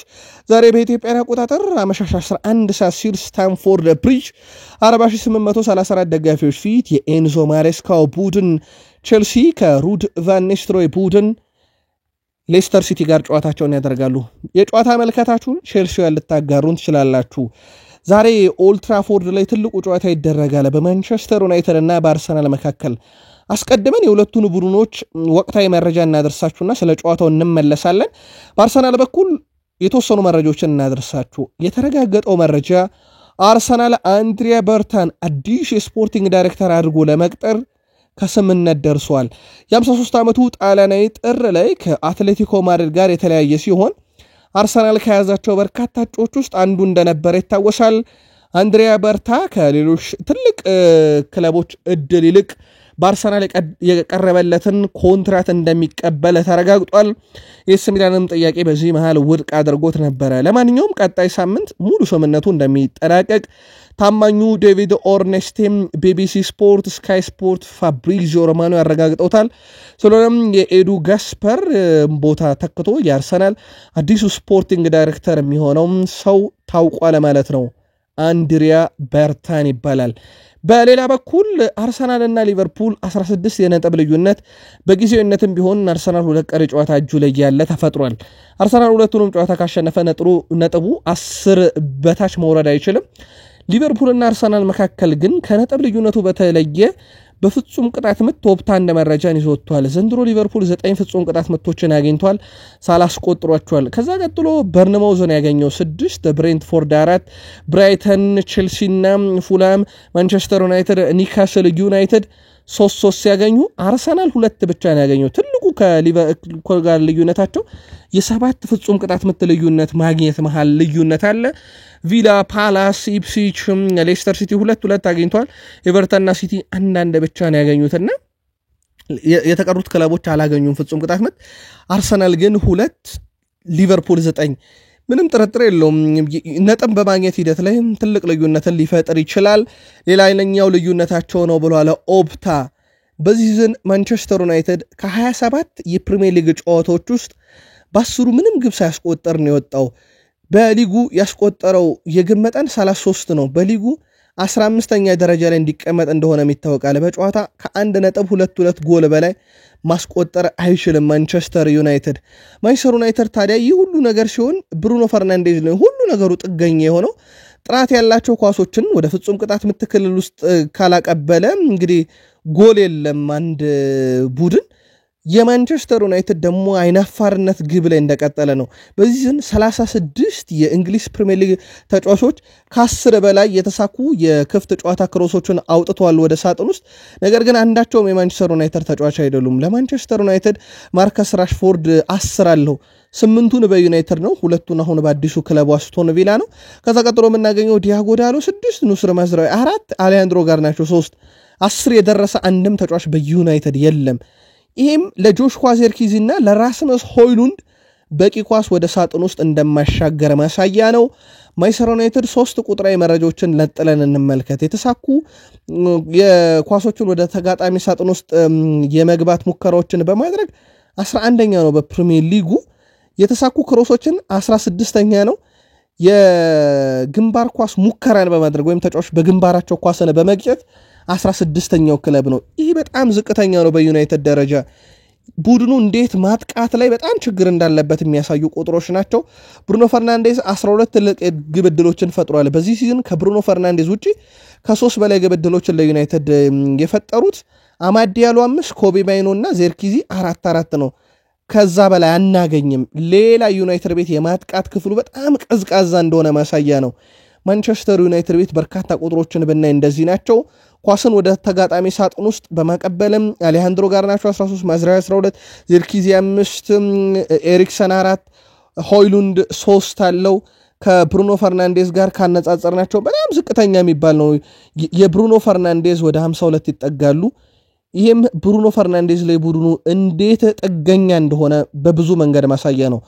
ዛሬ በኢትዮጵያ አቆጣጠር አመሻሽ 11 ሰዓት ሲል ስታንፎርድ ብሪጅ 40834 ደጋፊዎች ፊት የኤንዞ ማሬስካው ቡድን ቼልሲ ከሩድ ቫን ኒስተልሮይ ቡድን ሌስተር ሲቲ ጋር ጨዋታቸውን ያደርጋሉ የጨዋታ መልከታችሁን ቼልሲያን ልታጋሩን ትችላላችሁ ዛሬ ኦልድ ትራፎርድ ላይ ትልቁ ጨዋታ ይደረጋል በማንቸስተር ዩናይትድ እና በአርሰናል መካከል አስቀድመን የሁለቱን ቡድኖች ወቅታዊ መረጃ እናደርሳችሁና ስለ ጨዋታው እንመለሳለን በአርሰናል በኩል የተወሰኑ መረጃዎችን እናደርሳችሁ የተረጋገጠው መረጃ አርሰናል አንድሪያ በርታን አዲስ የስፖርቲንግ ዳይሬክተር አድርጎ ለመቅጠር ከስምነት ደርሷል። የ53 ዓመቱ ጣሊያናዊ ጥር ላይ ከአትሌቲኮ ማድሪድ ጋር የተለያየ ሲሆን አርሰናል ከያዛቸው በርካታ እጩዎች ውስጥ አንዱ እንደነበረ ይታወሳል። አንድሪያ በርታ ከሌሎች ትልቅ ክለቦች እድል ይልቅ በአርሰናል የቀረበለትን ኮንትራት እንደሚቀበል ተረጋግጧል። ኤሲ ሚላንም ጥያቄ በዚህ መሃል ውድቅ አድርጎት ነበረ። ለማንኛውም ቀጣይ ሳምንት ሙሉ ስምምነቱ እንደሚጠናቀቅ ታማኙ ዴቪድ ኦርኔስቴም ቢቢሲ ስፖርት፣ ስካይ ስፖርት፣ ፋብሪዚዮ ሮማኖ ያረጋግጠውታል። ስለሆነም የኤዱ ጋስፐር ቦታ ተክቶ የአርሰናል አዲሱ ስፖርቲንግ ዳይሬክተር የሚሆነው ሰው ታውቋል ማለት ነው። አንድሪያ በርታን ይባላል። በሌላ በኩል አርሰናልና ሊቨርፑል 16 የነጥብ ልዩነት በጊዜያዊነትም ቢሆን አርሰናል ሁለት ቀሪ ጨዋታ እጁ ላይ ያለ ተፈጥሯል። አርሰናል ሁለቱንም ጨዋታ ካሸነፈ ነጥቡ 10 በታች መውረድ አይችልም። ሊቨርፑልና አርሰናል መካከል ግን ከነጥብ ልዩነቱ በተለየ በፍጹም ቅጣት ምት ቶፕ 10 መረጃን ይዞቷል። ዘንድሮ ሊቨርፑል 9 ፍጹም ቅጣት ምቶችን አግኝቷል፣ ሳላስቆጥሯቸዋል። ከዛ ቀጥሎ በርንማውዝን ያገኘው 6፣ ብሬንትፎርድ 4፣ ብራይተን፣ ቼልሲና ፉላም፣ ማንቸስተር ዩናይትድ፣ ኒውካስል ዩናይትድ 3 ሲያገኙ አርሰናል 2 ብቻ ነው ያገኘው። ትልቁ ከሊቨርፑል ጋር ልዩነታቸው የ7 ፍጹም ቅጣት ምት ልዩነት ማግኘት መሃል ልዩነት አለ። ቪላ፣ ፓላስ፣ ኢፕስዊች፣ ሌስተር ሲቲ 2 አግኝቷል። ኤቨርተንና ሲቲ አንዳንድ ብቻ ነው ያገኙትና የተቀሩት ክለቦች አላገኙም ፍጹም ቅጣት ምት። አርሰናል ግን 2፣ ሊቨርፑል 9። ምንም ጥርጥር የለውም ነጥብ በማግኘት ሂደት ላይ ትልቅ ልዩነትን ሊፈጥር ይችላል። ሌላኛው ልዩነታቸው ነው ብሏል ኦፕታ። በዚህ ሲዝን ማንቸስተር ዩናይትድ ከ27 የፕሪሚየር ሊግ ጨዋታዎች ውስጥ በ10 ምንም ግብ ሳያስቆጠር ነው የወጣው። በሊጉ ያስቆጠረው የግብ መጠን 33 ነው። በሊጉ 15ኛ ደረጃ ላይ እንዲቀመጥ እንደሆነ ይታወቃል። በጨዋታ ከ1.22 ጎል በላይ ማስቆጠር አይችልም ማንቸስተር ዩናይትድ። ማንቸስተር ዩናይትድ ታዲያ ይህ ሁሉ ነገር ሲሆን ብሩኖ ፈርናንዴዝ ነው ሁሉ ነገሩ ጥገኛ የሆነው። ጥራት ያላቸው ኳሶችን ወደ ፍጹም ቅጣት ምት ክልል ውስጥ ካላቀበለ እንግዲህ ጎል የለም አንድ ቡድን። የማንቸስተር ዩናይትድ ደግሞ አይናፋርነት ግብ ላይ እንደቀጠለ ነው። በዚህ ሲዝን 36 የእንግሊዝ ፕሪሚየር ሊግ ተጫዋቾች ከ10 በላይ የተሳኩ የክፍት ጨዋታ ክሮሶችን አውጥተዋል ወደ ሳጥን ውስጥ። ነገር ግን አንዳቸውም የማንቸስተር ዩናይትድ ተጫዋች አይደሉም። ለማንቸስተር ዩናይትድ ማርከስ ራሽፎርድ 10 አለው። 8ቱን በዩናይትድ ነው፣ 2ቱን አሁን በአዲሱ ክለቡ አስቶን ቪላ ነው። ከዛ ቀጥሎ የምናገኘው ዲያጎ ዳሎ 6፣ ኑስር ማዝራዊ 4፣ አሌሃንድሮ ጋርናቾ 3። 10 የደረሰ አንድም ተጫዋች በዩናይትድ የለም። ይህም ለጆሽዋ ዜርኪዚ እና ለራስመስ ሆይሉንድ በቂ ኳስ ወደ ሳጥን ውስጥ እንደማሻገር ማሳያ ነው። ማንቸስተር ዩናይትድ 3 ቁጥራዊ መረጃዎችን ለጥለን እንመልከት። የተሳኩ የኳሶችን ወደ ተጋጣሚ ሳጥን ውስጥ የመግባት ሙከራዎችን በማድረግ 11ኛ ነው በፕሪሚየር ሊጉ። የተሳኩ ክሮሶችን 16ኛ ነው። የግንባር ኳስ ሙከራን በማድረግ ወይም ተጫዋች በግንባራቸው ኳስን በመግጨት 16ኛው ክለብ ነው። ይህ በጣም ዝቅተኛ ነው በዩናይትድ ደረጃ። ቡድኑ እንዴት ማጥቃት ላይ በጣም ችግር እንዳለበት የሚያሳዩ ቁጥሮች ናቸው። ብሩኖ ፈርናንዴዝ 12 ትልቅ ግብ ዕድሎችን ፈጥሯል። በዚህ ሲዝን ከብሩኖ ፈርናንዴዝ ውጪ ከ3 በላይ ግብ ዕድሎችን ለዩናይትድ የፈጠሩት አማድ ዲያሎ 5፣ ኮቢ ማይኖ እና ዜርኪዚ 4 ነው። ከዛ በላይ አናገኝም። ሌላ ዩናይትድ ቤት የማጥቃት ክፍሉ በጣም ቀዝቃዛ እንደሆነ ማሳያ ነው። ማንቸስተር ዩናይትድ ቤት በርካታ ቁጥሮችን ብናይ እንደዚህ ናቸው። ኳስን ወደ ተጋጣሚ ሳጥን ውስጥ በማቀበልም አሌሃንድሮ ጋርናቾ 13፣ ማዝራዊ 12፣ ዜርኪዚ 5፣ ኤሪክሰን 4፣ ሆይሉንድ 3 አለው። ከብሩኖ ፈርናንዴዝ ጋር ካነጻጸርናቸው በጣም ዝቅተኛ የሚባል ነው። የብሩኖ ፈርናንዴዝ ወደ 52 ይጠጋሉ። ይህም ብሩኖ ፈርናንዴዝ ላይ ቡድኑ እንዴት ጥገኛ እንደሆነ በብዙ መንገድ ማሳያ ነው።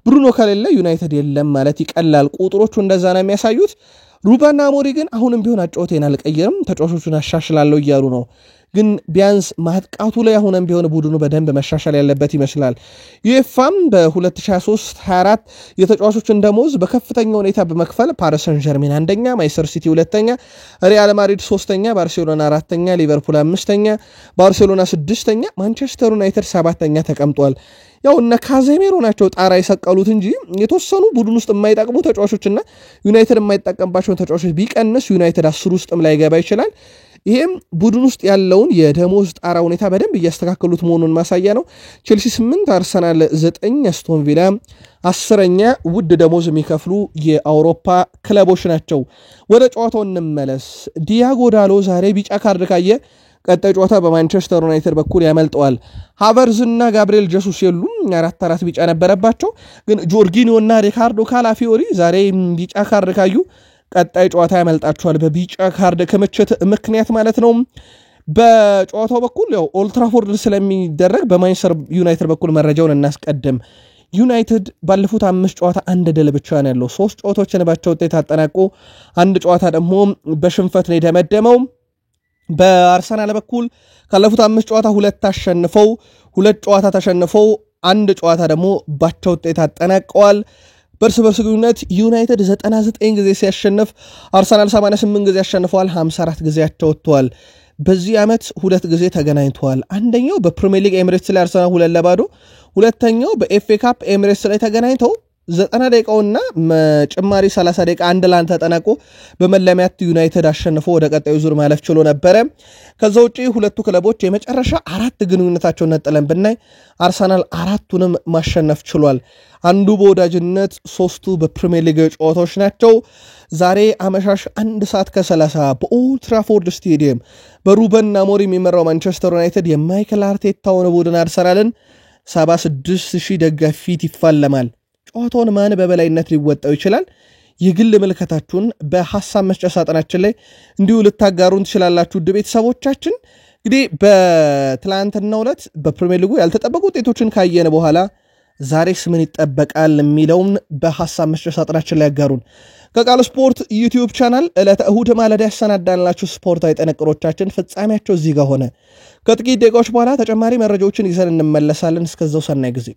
ብሩኖ ከሌለ ዩናይትድ የለም ማለት ይቀላል። ቁጥሮቹ እንደዛ ነው የሚያሳዩት። ሩበን አሞሪም ግን አሁንም ቢሆን አጫወቴን አልቀየርም ተጫዋቾቹን አሻሽላለሁ እያሉ ነው። ግን ቢያንስ ማጥቃቱ ላይ አሁንም ቢሆን ቡድኑ በደንብ መሻሻል ያለበት ይመስላል። ዩኤፋም በ2023-24 የተጫዋቾችን ደሞዝ በከፍተኛ ሁኔታ በመክፈል ፓሪስ ሰን ዠርሜን 1ኛ፣ ማንቸስተር ሲቲ 2ኛ፣ ሪያል ማድሪድ 3ኛ፣ ባርሴሎና 4ኛ፣ ሊቨርፑል 5ኛ፣ ባርሴሎና 6ኛ፣ ማንቸስተር ዩናይትድ 7ኛ ተቀምጧል። ያው እነ ካዜሜሮ ናቸው ጣራ የሰቀሉት እንጂ የተወሰኑ ቡድን ውስጥ የማይጠቅሙ ተጫዋቾችና ዩናይትድ የማይጠቀምባቸውን ተጫዋቾች ቢቀንስ ዩናይትድ 10 ውስጥም ላይ ገባ ይችላል። ይሄም ቡድን ውስጥ ያለውን የደሞዝ ጣራ ሁኔታ በደንብ እያስተካከሉት መሆኑን ማሳያ ነው። ቼልሲ 8፣ አርሰናል 9፣ አስቶን ቪላ 10ኛ ውድ ደሞዝ የሚከፍሉ የአውሮፓ ክለቦች ናቸው። ወደ ጨዋታው እንመለስ። ዲያጎ ዳሎ ዛሬ ቢጫ ካርድ ካየ ቀጣይ ጨዋታ በማንቸስተር ዩናይትድ በኩል ያመልጠዋል። ሃቨርዝ እና ጋብሪኤል ጀሱስ የሉም 4 ቢጫ ነበረባቸው። ግን ጆርጊኒዮ እና ሪካርዶ ካላፊዮሪ ዛሬ ቢጫ ካርድ ካዩ ቀጣይ ጨዋታ ያመልጣቸዋል በቢጫ ካርድ ክምችት ምክንያት ማለት ነው። በጨዋታው በኩል ያው ኦልድ ትራፎርድ ስለሚደረግ በማንቸስተር ዩናይትድ በኩል መረጃውን እናስቀድም። ዩናይትድ ባለፉት 5 ጨዋታ አንድ ድል ብቻ ነው ያለው። 3 ጨዋታዎችን ባቸው ውጤት አጠናቆ አንድ ጨዋታ ደግሞ በሽንፈት ነው የደመደመው። በአርሰናል በኩል ካለፉት 5 ጨዋታ 2 አሸንፈው 2 ጨዋታ ተሸንፈው አንድ ጨዋታ ደግሞ ባቸው ውጤት አጠናቀዋል። በርስ ግንኙነት ዩናይትድ 99 ጊዜ ሲያሸንፍ አርሰናል 88 ጊዜ አሸንፈዋል። 54 ጊዜ አቻውተዋል። በዚህ ዓመት 2 ጊዜ ተገናኝተዋል። አንደኛው በፕሪሚየር ሊግ ኤሚሬትስ ላይ አርሰናል 2-2፣ ሁለተኛው በኤፍኤ ካፕ ኤሚሬትስ ላይ ተገናኝተው 90 ደቂቃውና ጭማሪ 30 ደቂቃ አንድ ላንተ ተጠናቆ በመለያየት ዩናይትድ አሸንፎ ወደ ቀጣዩ ዙር ማለፍ ችሎ ነበር። ከዛ ውጪ ሁለቱ ክለቦች የመጨረሻ 4 ግንኙነታቸውን ነጥለን ብናይ አርሰናል 4ቱንም ማሸነፍ ችሏል። አንዱ በወዳጅነት 3ቱ በፕሪሚየር ሊግ ጨዋታዎች ናቸው። ዛሬ አመሻሽ 1 ሰዓት ከ30 በኦልድ ትራፎርድ ስቴዲየም በሩበን አሞሪም የሚመራው ማንቸስተር ዩናይትድ የማይክል አርቴታውን ቡድን አርሰናልን 76000 ደጋፊ ፊት ይፋለማል። ጨዋታውን ማን በበላይነት ሊወጣው ይችላል? የግል ምልከታችሁን በሐሳብ መስጫ ሳጥናችን ላይ እንዲሁ ልታጋሩን ትችላላችሁ። ውድ ቤተሰቦቻችን እንግዲህ በትላንትናው ዕለት በፕሪሚየር ሊጉ ያልተጠበቁ ውጤቶችን ካየን በኋላ ዛሬስ ምን ይጠበቃል የሚለውን በሐሳብ መስጫ ሳጥናችን ላይ ያጋሩን። ከቃል ስፖርት ዩቲዩብ ቻናል ዕለተ እሁድ ማለዳ ያሰናዳንላችሁ ስፖርታዊ ጥንቅሮቻችን ፍጻሜያቸው እዚህ ጋር ሆነ። ከጥቂት ደቂቃዎች በኋላ ተጨማሪ መረጃዎችን ይዘን እንመለሳለን። እስከዛው ሰናይ ጊዜ